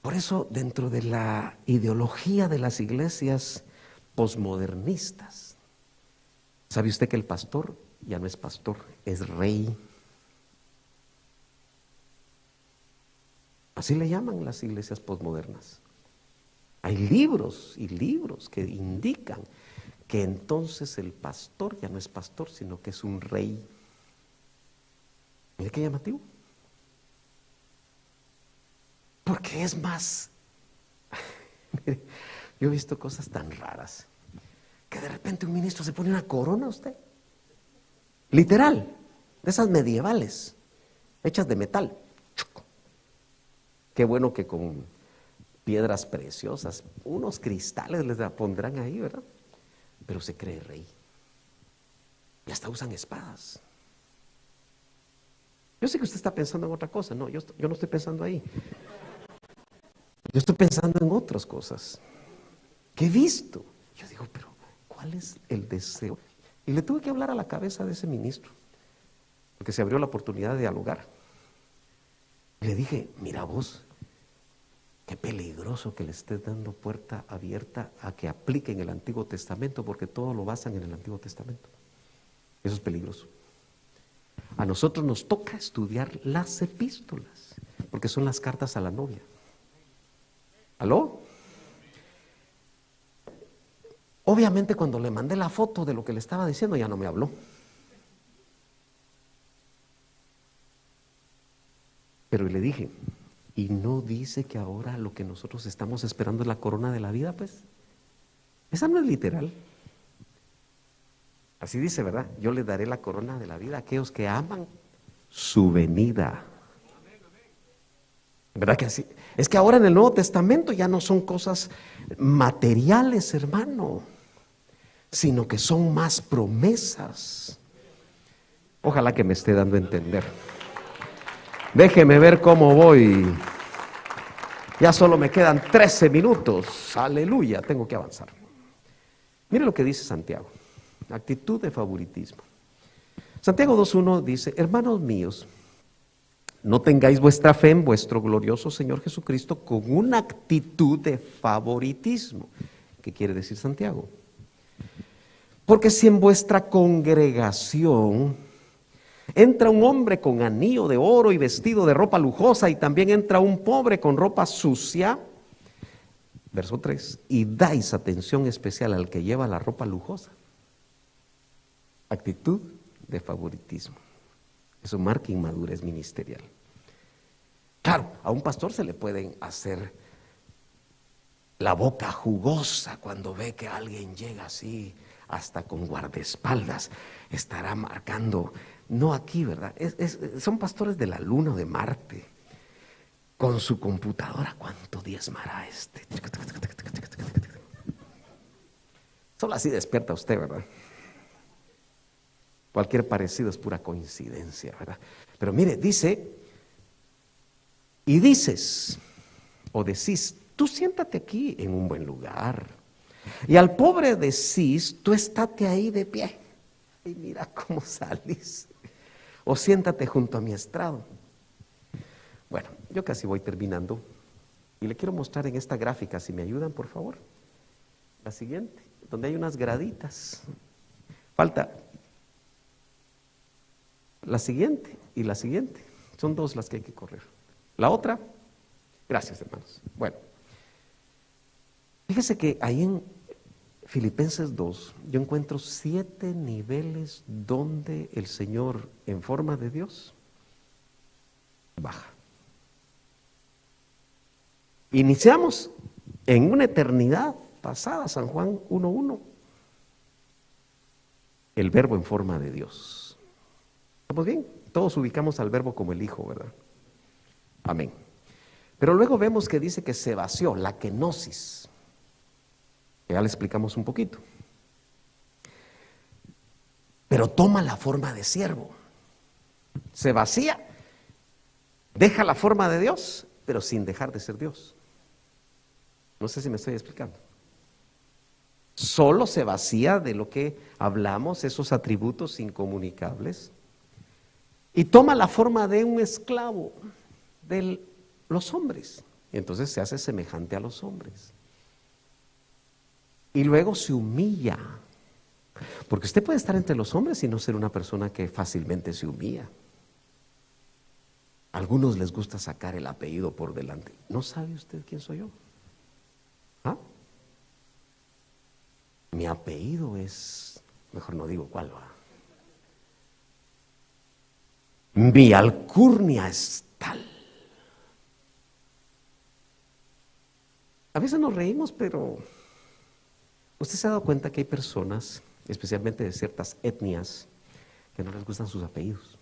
Por eso, dentro de la ideología de las iglesias posmodernistas, ¿sabe usted que el pastor ya no es pastor, es rey? Así le llaman las iglesias posmodernas. Hay libros y libros que indican que entonces el pastor ya no es pastor, sino que es un rey. Mire qué llamativo. Porque es más, yo he visto cosas tan raras, que de repente un ministro se pone una corona a usted, literal, de esas medievales, hechas de metal. Qué bueno que con piedras preciosas, unos cristales les pondrán ahí, ¿verdad? Pero se cree rey. Y hasta usan espadas. Yo sé que usted está pensando en otra cosa. No, yo no estoy pensando ahí. Yo estoy pensando en otras cosas que he visto. Yo digo, pero ¿cuál es el deseo? Y le tuve que hablar a la cabeza de ese ministro, porque se abrió la oportunidad de dialogar. Y le dije, mira vos, qué peligroso que le estés dando puerta abierta a que apliquen el Antiguo Testamento, porque todo lo basan en el Antiguo Testamento. Eso es peligroso. A nosotros nos toca estudiar las epístolas, porque son las cartas a la novia. ¿Aló? Obviamente cuando le mandé la foto de lo que le estaba diciendo ya no me habló. Pero le dije, ¿y no dice que ahora lo que nosotros estamos esperando es la corona de la vida? Pues esa no es literal. Así dice, ¿verdad? Yo le daré la corona de la vida a aquellos que aman su venida. ¿Verdad que así? Es que ahora en el Nuevo Testamento ya no son cosas materiales, hermano, sino que son más promesas. Ojalá que me esté dando a entender. Déjeme ver cómo voy. Ya solo me quedan 13 minutos. Aleluya, tengo que avanzar. Mire lo que dice Santiago. Actitud de favoritismo. Santiago 2:1 dice, hermanos míos, no tengáis vuestra fe en vuestro glorioso Señor Jesucristo con una actitud de favoritismo. ¿Qué quiere decir Santiago? Porque si en vuestra congregación entra un hombre con anillo de oro y vestido de ropa lujosa, y también entra un pobre con ropa sucia, verso 3, y dais atención especial al que lleva la ropa lujosa. Actitud de favoritismo. Eso marca inmadurez ministerial. Claro, a un pastor se le pueden hacer la boca jugosa cuando ve que alguien llega así, hasta con guardaespaldas, estará marcando, no aquí, ¿verdad? Son pastores de la Luna o de Marte, con su computadora, ¿cuánto diezmará este? Solo así despierta usted, ¿verdad? Cualquier parecido es pura coincidencia, ¿verdad? Pero mire, dice, y dices, o decís, tú siéntate aquí en un buen lugar. Y al pobre decís, tú estate ahí de pie. Y mira cómo salís. O siéntate junto a mi estrado. Bueno, yo casi voy terminando. Y le quiero mostrar en esta gráfica, si me ayudan, por favor. La siguiente, donde hay unas graditas. Falta la siguiente y la siguiente. Son dos las que hay que correr. La otra, gracias hermanos. Bueno, fíjese que ahí en Filipenses 2 yo encuentro 7 niveles donde el Señor en forma de Dios baja. Iniciamos en una eternidad pasada, San Juan 1:1, el verbo en forma de Dios. ¿Estamos bien? Todos ubicamos al verbo como el Hijo, ¿verdad? Amén. Pero luego vemos que dice que se vació, la kenosis. Ya le explicamos un poquito. Pero toma la forma de siervo. Se vacía, deja la forma de Dios, pero sin dejar de ser Dios. No sé si me estoy explicando. Solo se vacía de lo que hablamos, esos atributos incomunicables, y toma la forma de un esclavo de los hombres. Y entonces se hace semejante a los hombres. Y luego se humilla. Porque usted puede estar entre los hombres y no ser una persona que fácilmente se humilla. A algunos les gusta sacar el apellido por delante. ¿No sabe usted quién soy yo? ¿Ah? Mi apellido es, mejor no digo cuál va. Mi alcurnia es tal. A veces nos reímos, pero usted se ha dado cuenta que hay personas, especialmente de ciertas etnias, que no les gustan sus apellidos.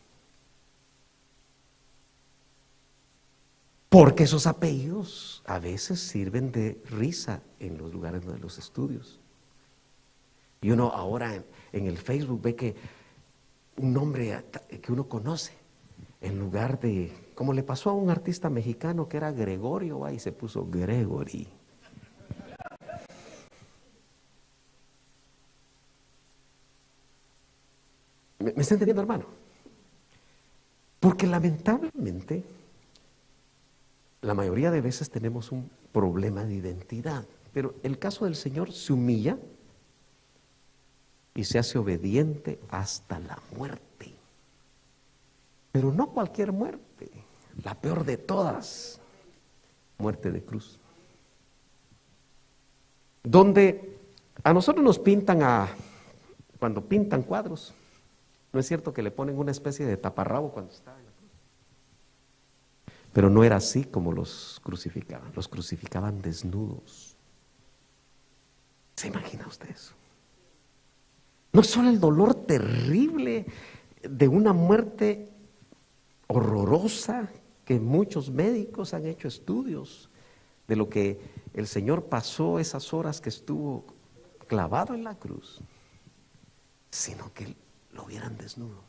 Porque esos apellidos a veces sirven de risa en los lugares de los estudios. Y uno ahora en el Facebook ve que un nombre que uno conoce, en lugar de, como le pasó a un artista mexicano que era Gregorio, y se puso Gregory. ¿Me está entendiendo, hermano? Porque lamentablemente la mayoría de veces tenemos un problema de identidad, pero el caso del Señor se humilla y se hace obediente hasta la muerte. Pero no cualquier muerte, la peor de todas, muerte de cruz. Donde a nosotros nos pintan cuando pintan cuadros, ¿no es cierto que le ponen una especie de taparrabo cuando está en la cruz? Pero no era así como los crucificaban desnudos. ¿Se imagina usted eso? No solo el dolor terrible de una muerte horrorosa, que muchos médicos han hecho estudios de lo que el Señor pasó esas horas que estuvo clavado en la cruz, sino que lo vieran desnudo.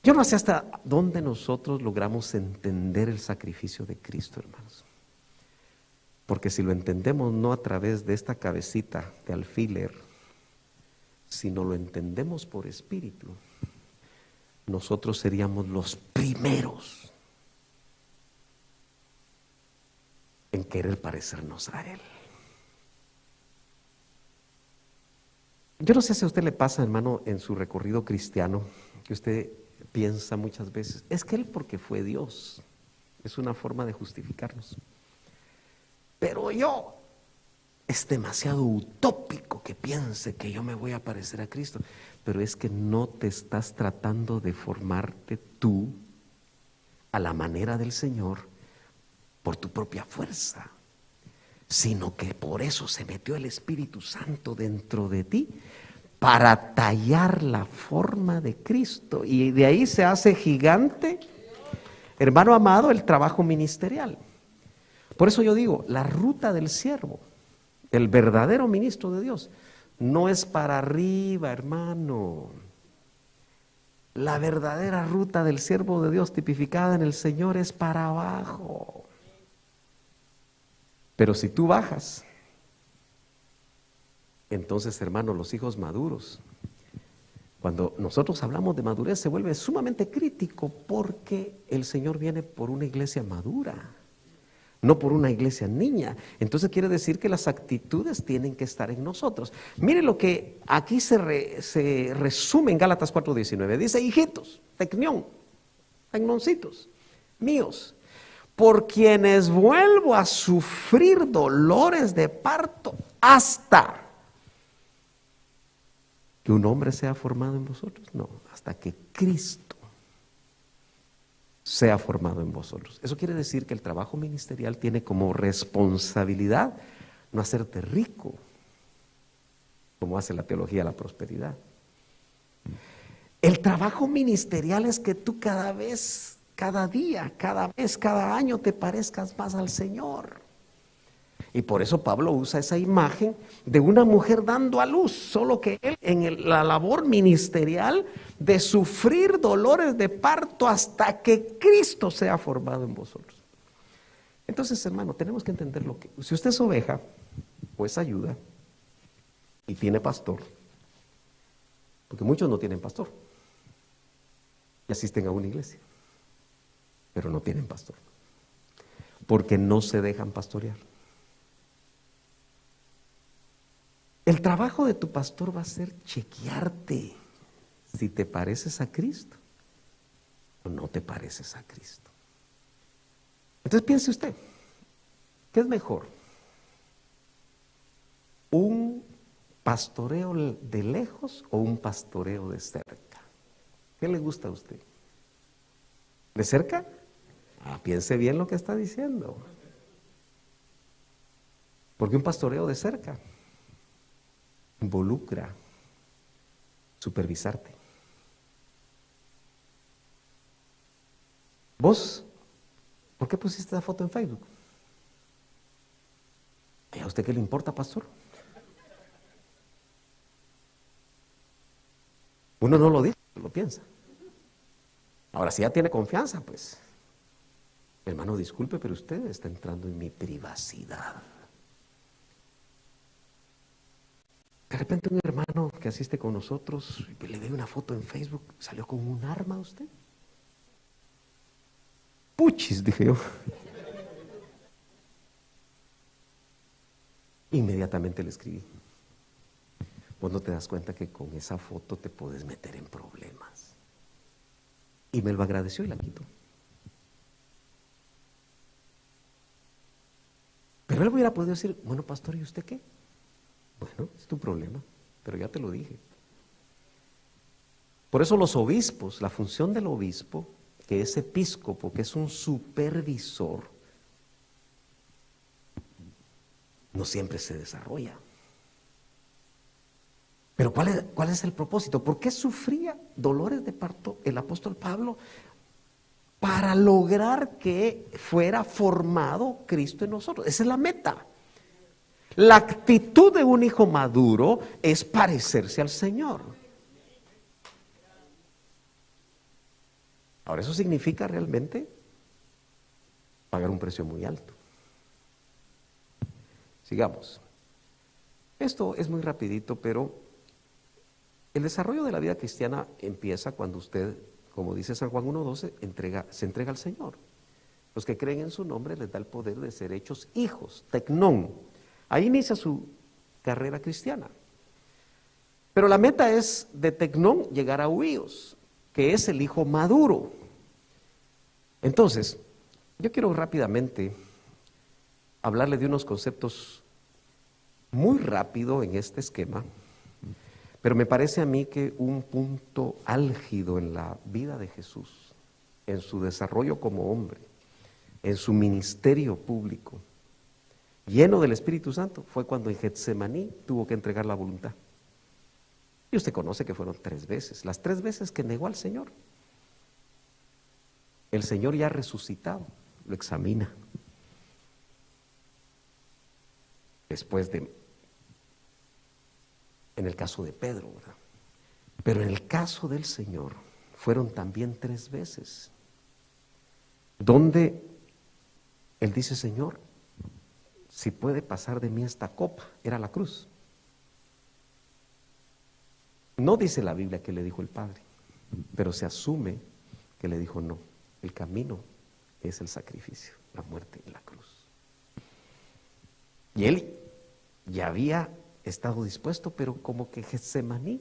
Yo no sé hasta dónde nosotros logramos entender el sacrificio de Cristo, hermanos. Porque si lo entendemos no a través de esta cabecita de alfiler, sino lo entendemos por espíritu, nosotros seríamos los primeros en querer parecernos a Él. Yo no sé si a usted le pasa, hermano, en su recorrido cristiano, que usted piensa muchas veces, es que Él porque fue Dios, es una forma de justificarnos. Pero es demasiado utópico que piense que yo me voy a parecer a Cristo. Pero es que no te estás tratando de formarte tú a la manera del Señor por tu propia fuerza, sino que por eso se metió el Espíritu Santo dentro de ti para tallar la forma de Cristo. Y de ahí se hace gigante, hermano amado, el trabajo ministerial. Por eso yo digo, la ruta del siervo, el verdadero ministro de Dios, no es para arriba, hermano. La verdadera ruta del siervo de Dios tipificada en el Señor es para abajo. Pero si tú bajas, entonces, hermano, los hijos maduros, cuando nosotros hablamos de madurez, se vuelve sumamente crítico porque el Señor viene por una iglesia madura, no por una iglesia niña. Entonces quiere decir que las actitudes tienen que estar en nosotros. Mire lo que aquí se resume en Gálatas 4:19. Dice, hijitos, tecnoncitos míos, por quienes vuelvo a sufrir dolores de parto hasta que un hombre sea formado en vosotros. No, hasta que Cristo sea formado en vosotros. Eso quiere decir que el trabajo ministerial tiene como responsabilidad no hacerte rico, como hace la teología de la prosperidad. El El trabajo ministerial es que tú cada vez, cada día, cada vez, cada año te parezcas más al Señor. Y por eso Pablo usa esa imagen de una mujer dando a luz, solo que él en la labor ministerial de sufrir dolores de parto hasta que Cristo sea formado en vosotros. Entonces, hermano, tenemos que entender lo que, si usted es oveja o es ayuda y tiene pastor, porque muchos no tienen pastor y asisten a una iglesia, pero no tienen pastor, porque no se dejan pastorear. El trabajo de tu pastor va a ser chequearte si te pareces a Cristo o no te pareces a Cristo. Entonces piense usted, ¿qué es mejor? ¿Un pastoreo de lejos o un pastoreo de cerca? ¿Qué le gusta a usted? ¿De cerca? Piense bien lo que está diciendo. Porque un pastoreo de cerca involucra supervisarte. ¿Vos por qué pusiste esa foto en Facebook? ¿Y a usted qué le importa, pastor? Uno no lo dice, lo piensa. Ahora, si ya tiene confianza, pues, hermano, disculpe, pero usted está entrando en mi privacidad. De repente un hermano que asiste con nosotros, le ve una foto en Facebook, ¿salió con un arma a usted? Puchis, dije yo. Inmediatamente le escribí. Vos no te das cuenta que con esa foto te puedes meter en problemas. Y me lo agradeció y la quitó. Pero él hubiera podido decir, bueno, pastor, ¿y usted qué? Bueno, es tu problema, pero ya te lo dije. Por eso los obispos, la función del obispo, que es episcopo, que es un supervisor, no siempre se desarrolla. Pero ¿cuál es el propósito? ¿Por qué sufría dolores de parto el apóstol Pablo? Para lograr que fuera formado Cristo en nosotros. Esa es la meta. La actitud de un hijo maduro es parecerse al Señor. Ahora, eso significa realmente pagar un precio muy alto. Sigamos. Esto es muy rapidito, pero el desarrollo de la vida cristiana empieza cuando usted, como dice San Juan 1:12, se entrega al Señor. Los que creen en su nombre les da el poder de ser hechos hijos, tecnón. Ahí inicia su carrera cristiana. Pero la meta es de tecnón llegar a huíos, que es el hijo maduro. Entonces, yo quiero rápidamente hablarle de unos conceptos muy rápido en este esquema, pero me parece a mí que un punto álgido en la vida de Jesús, en su desarrollo como hombre, en su ministerio público, lleno del Espíritu Santo, fue cuando en Getsemaní tuvo que entregar la voluntad. Y usted conoce que fueron 3 veces, las 3 veces que negó al Señor. El Señor ya resucitado, lo examina. Después de, en el caso de Pedro, ¿verdad? Pero en el caso del Señor, fueron también 3 veces, donde Él dice, Señor, si puede pasar de mí esta copa, era la cruz. No dice la Biblia que le dijo el Padre, pero se asume que le dijo no, el camino es el sacrificio, la muerte en la cruz. Y Él ya había estado dispuesto, pero como que Getsemaní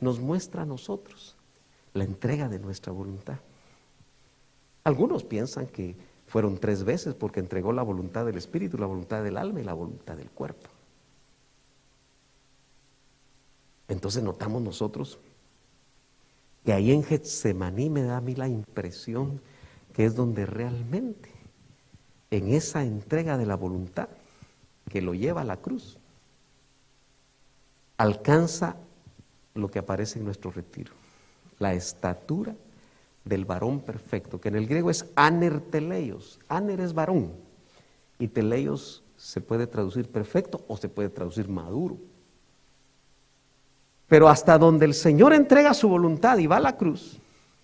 nos muestra a nosotros la entrega de nuestra voluntad. Algunos piensan que fueron 3 veces porque entregó la voluntad del espíritu, la voluntad del alma y la voluntad del cuerpo. Entonces notamos nosotros que ahí en Getsemaní me da a mí la impresión que es donde realmente, en esa entrega de la voluntad que lo lleva a la cruz, alcanza lo que aparece en nuestro retiro, la estatura del varón perfecto, que en el griego es aner teleios. Aner es varón y teleios se puede traducir perfecto o se puede traducir maduro. Pero hasta donde el Señor entrega su voluntad y va a la cruz,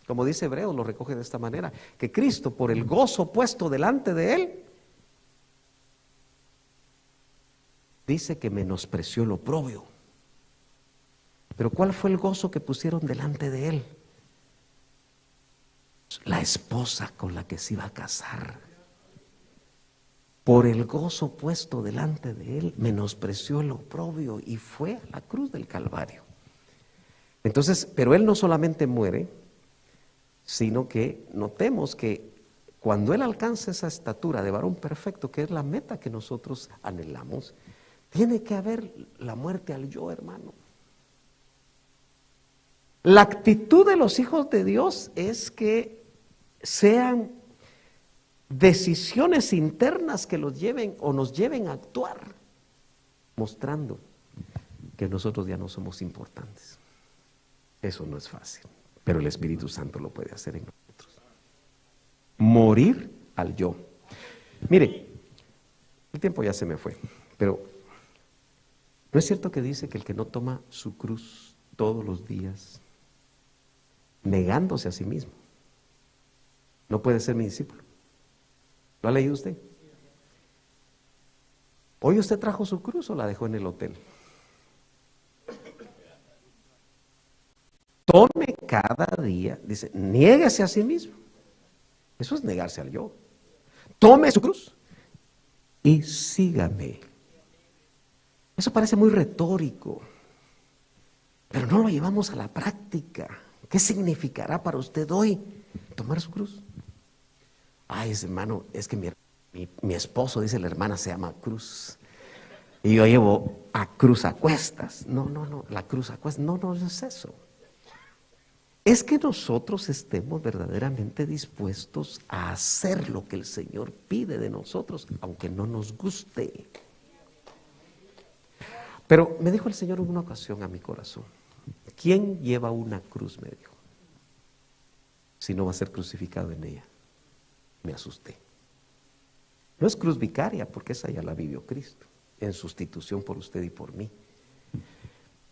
como dice Hebreos, lo recoge de esta manera, que Cristo, por el gozo puesto delante de él, dice que menospreció lo oprobio. Pero ¿cuál fue el gozo que pusieron delante de él? La esposa con la que se iba a casar. Por el gozo puesto delante de él, menospreció lo oprobio y fue a la cruz del Calvario. Entonces, pero él no solamente muere, sino que notemos que cuando él alcanza esa estatura de varón perfecto, que es la meta que nosotros anhelamos, tiene que haber la muerte al yo, hermano. La actitud de los hijos de Dios es que sean decisiones internas que los lleven o nos lleven a actuar, mostrando que nosotros ya no somos importantes. Eso no es fácil, pero el Espíritu Santo lo puede hacer en nosotros. Morir al yo. Mire, el tiempo ya se me fue, pero ¿no es cierto que dice que el que no toma su cruz todos los días, negándose a sí mismo, no puede ser mi discípulo? ¿Lo ha leído usted? ¿Hoy usted trajo su cruz o la dejó en el hotel? Tome cada día, dice, niéguese a sí mismo. Eso es negarse al yo. Tome su cruz y sígame. Eso parece muy retórico, pero no lo llevamos a la práctica. ¿Qué significará para usted hoy tomar su cruz? Ay, hermano, es que mi esposo, dice la hermana, se llama Cruz. Y yo llevo a cruz a cuestas. No, la cruz a cuestas. No es eso. Es que nosotros estemos verdaderamente dispuestos a hacer lo que el Señor pide de nosotros, aunque no nos guste. Pero me dijo el Señor en una ocasión a mi corazón, ¿quién lleva una cruz? Me dijo, si no va a ser crucificado en ella. Me asusté. No es cruz vicaria, porque esa ya la vivió Cristo, en sustitución por usted y por mí.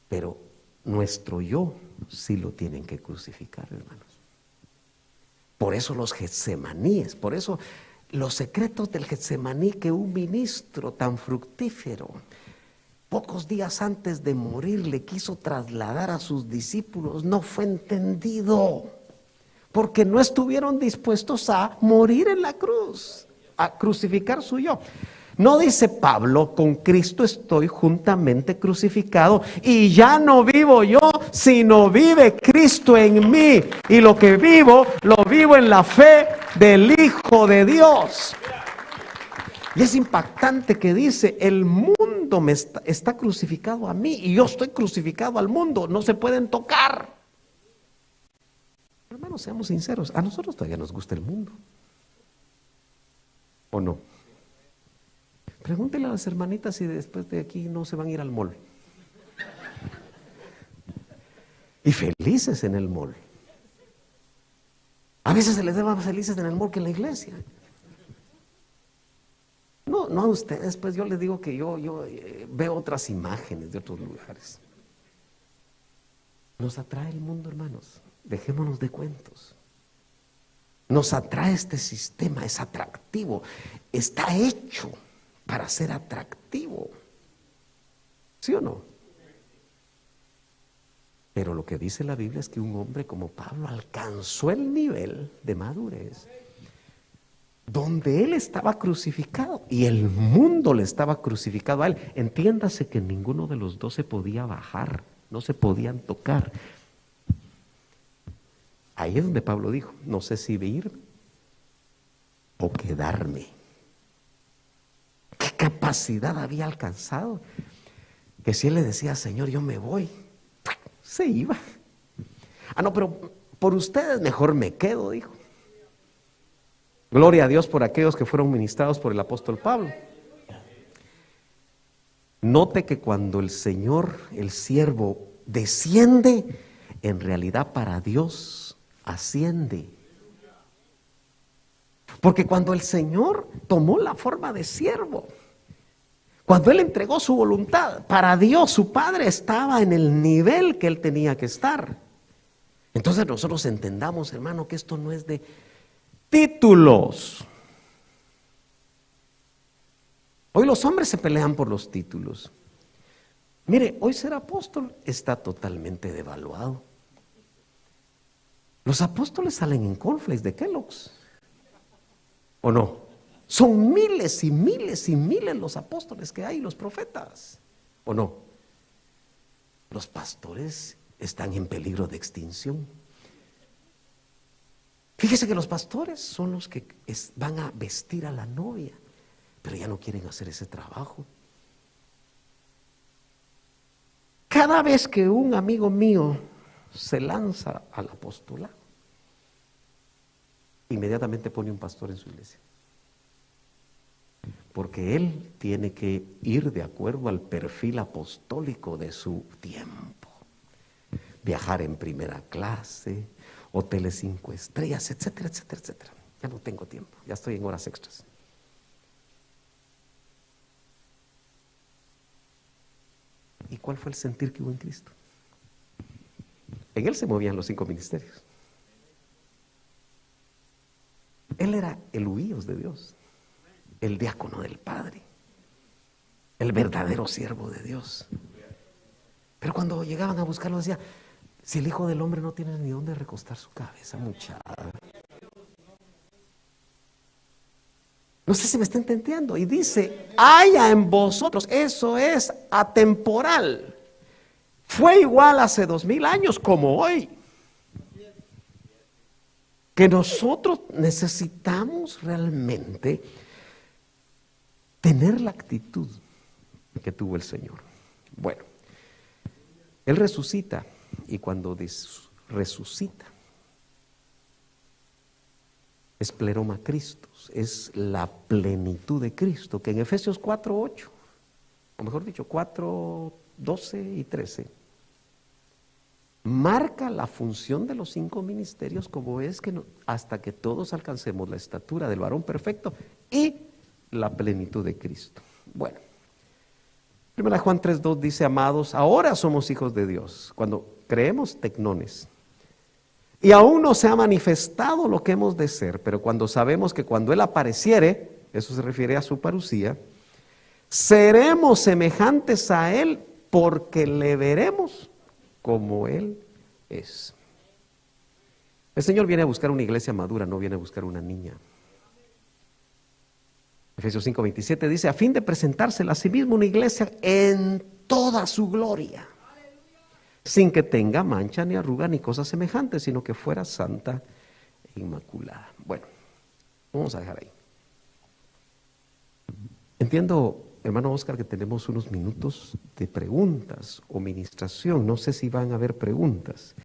Pero nuestro yo sí lo tienen que crucificar, hermanos. Por eso los Getsemaníes, por eso los secretos del Getsemaní, que un ministro tan fructífero, pocos días antes de morir, le quiso trasladar a sus discípulos, no fue entendido, porque no estuvieron dispuestos a morir en la cruz, a crucificar su yo. No dice Pablo, con Cristo estoy juntamente crucificado y ya no vivo yo, sino vive Cristo en mí. Y lo que vivo, lo vivo en la fe del Hijo de Dios. Y es impactante que dice, el mundo está crucificado a mí y yo estoy crucificado al mundo, no se pueden tocar. Hermanos, seamos sinceros, a nosotros todavía nos gusta el mundo, ¿o no? Pregúntele a las hermanitas si después de aquí no se van a ir al mall. Y felices en el mall. A veces se les ve más felices en el mall que en la iglesia. No a ustedes, pues yo les digo que yo veo otras imágenes de otros lugares. Nos atrae el mundo, hermanos. Dejémonos de cuentos. Nos atrae este sistema, es atractivo. Está hecho para ser atractivo. ¿Sí o no? Pero lo que dice la Biblia es que un hombre como Pablo alcanzó el nivel de madurez donde él estaba crucificado y el mundo le estaba crucificado a él. Entiéndase que ninguno de los dos se podía bajar, no se podían tocar. Ahí es donde Pablo dijo, no sé si ir o quedarme. ¿Qué capacidad había alcanzado? Que si él le decía, Señor, yo me voy, se iba. No, pero por ustedes mejor me quedo, dijo. Gloria a Dios por aquellos que fueron ministrados por el apóstol Pablo. Note que cuando el Señor, el siervo, desciende, en realidad para Dios asciende. Porque cuando el Señor tomó la forma de siervo, cuando Él entregó su voluntad, para Dios su Padre estaba en el nivel que Él tenía que estar. Entonces nosotros entendamos, hermano, que esto no es de títulos. Hoy los hombres se pelean por los títulos. Mire, hoy ser apóstol está totalmente devaluado. Los apóstoles salen en cornflakes de Kellogg's, ¿o no? Son miles y miles y miles los apóstoles que hay, los profetas, ¿o no? Los pastores están en peligro de extinción. Fíjese que los pastores son los que van a vestir a la novia, pero ya no quieren hacer ese trabajo. Cada vez que un amigo mío se lanza al apostolado, inmediatamente pone un pastor en su iglesia. Porque él tiene que ir de acuerdo al perfil apostólico de su tiempo. Viajar en primera clase, hoteles 5 estrellas, etcétera, etcétera, etcétera. Ya no tengo tiempo, ya estoy en horas extras. ¿Y cuál fue el sentir que hubo en Cristo? En Él se movían los 5 ministerios. Él era el huíos de Dios, el diácono del Padre, el verdadero siervo de Dios. Pero cuando llegaban a buscarlo decía, si el Hijo del Hombre no tiene ni dónde recostar su cabeza, muchacha. No sé si me está entendiendo. Y dice, haya en vosotros, eso es atemporal. Fue igual hace 2000 años como hoy. Que nosotros necesitamos realmente tener la actitud que tuvo el Señor. Bueno, Él resucita, y cuando resucita es pleroma Christus, es la plenitud de Cristo, que en Efesios 4:8, o mejor dicho 4:12 y 13, marca la función de los 5 ministerios, como es que hasta que todos alcancemos la estatura del varón perfecto y la plenitud de Cristo. Bueno, 1 Juan 3:2 dice, amados, ahora somos hijos de Dios, cuando creemos tecnones. Y aún no se ha manifestado lo que hemos de ser, pero cuando sabemos que cuando Él apareciere, eso se refiere a su parusía, seremos semejantes a Él porque le veremos como Él es. El Señor viene a buscar una iglesia madura, no viene a buscar una niña. Efesios 5:27 dice, a fin de presentársela a sí mismo una iglesia en toda su gloria, sin que tenga mancha ni arruga ni cosas semejantes, sino que fuera santa e inmaculada. Bueno, vamos a dejar ahí. Entiendo, hermano Oscar, que tenemos unos minutos de preguntas o ministración. No sé si van a haber preguntas.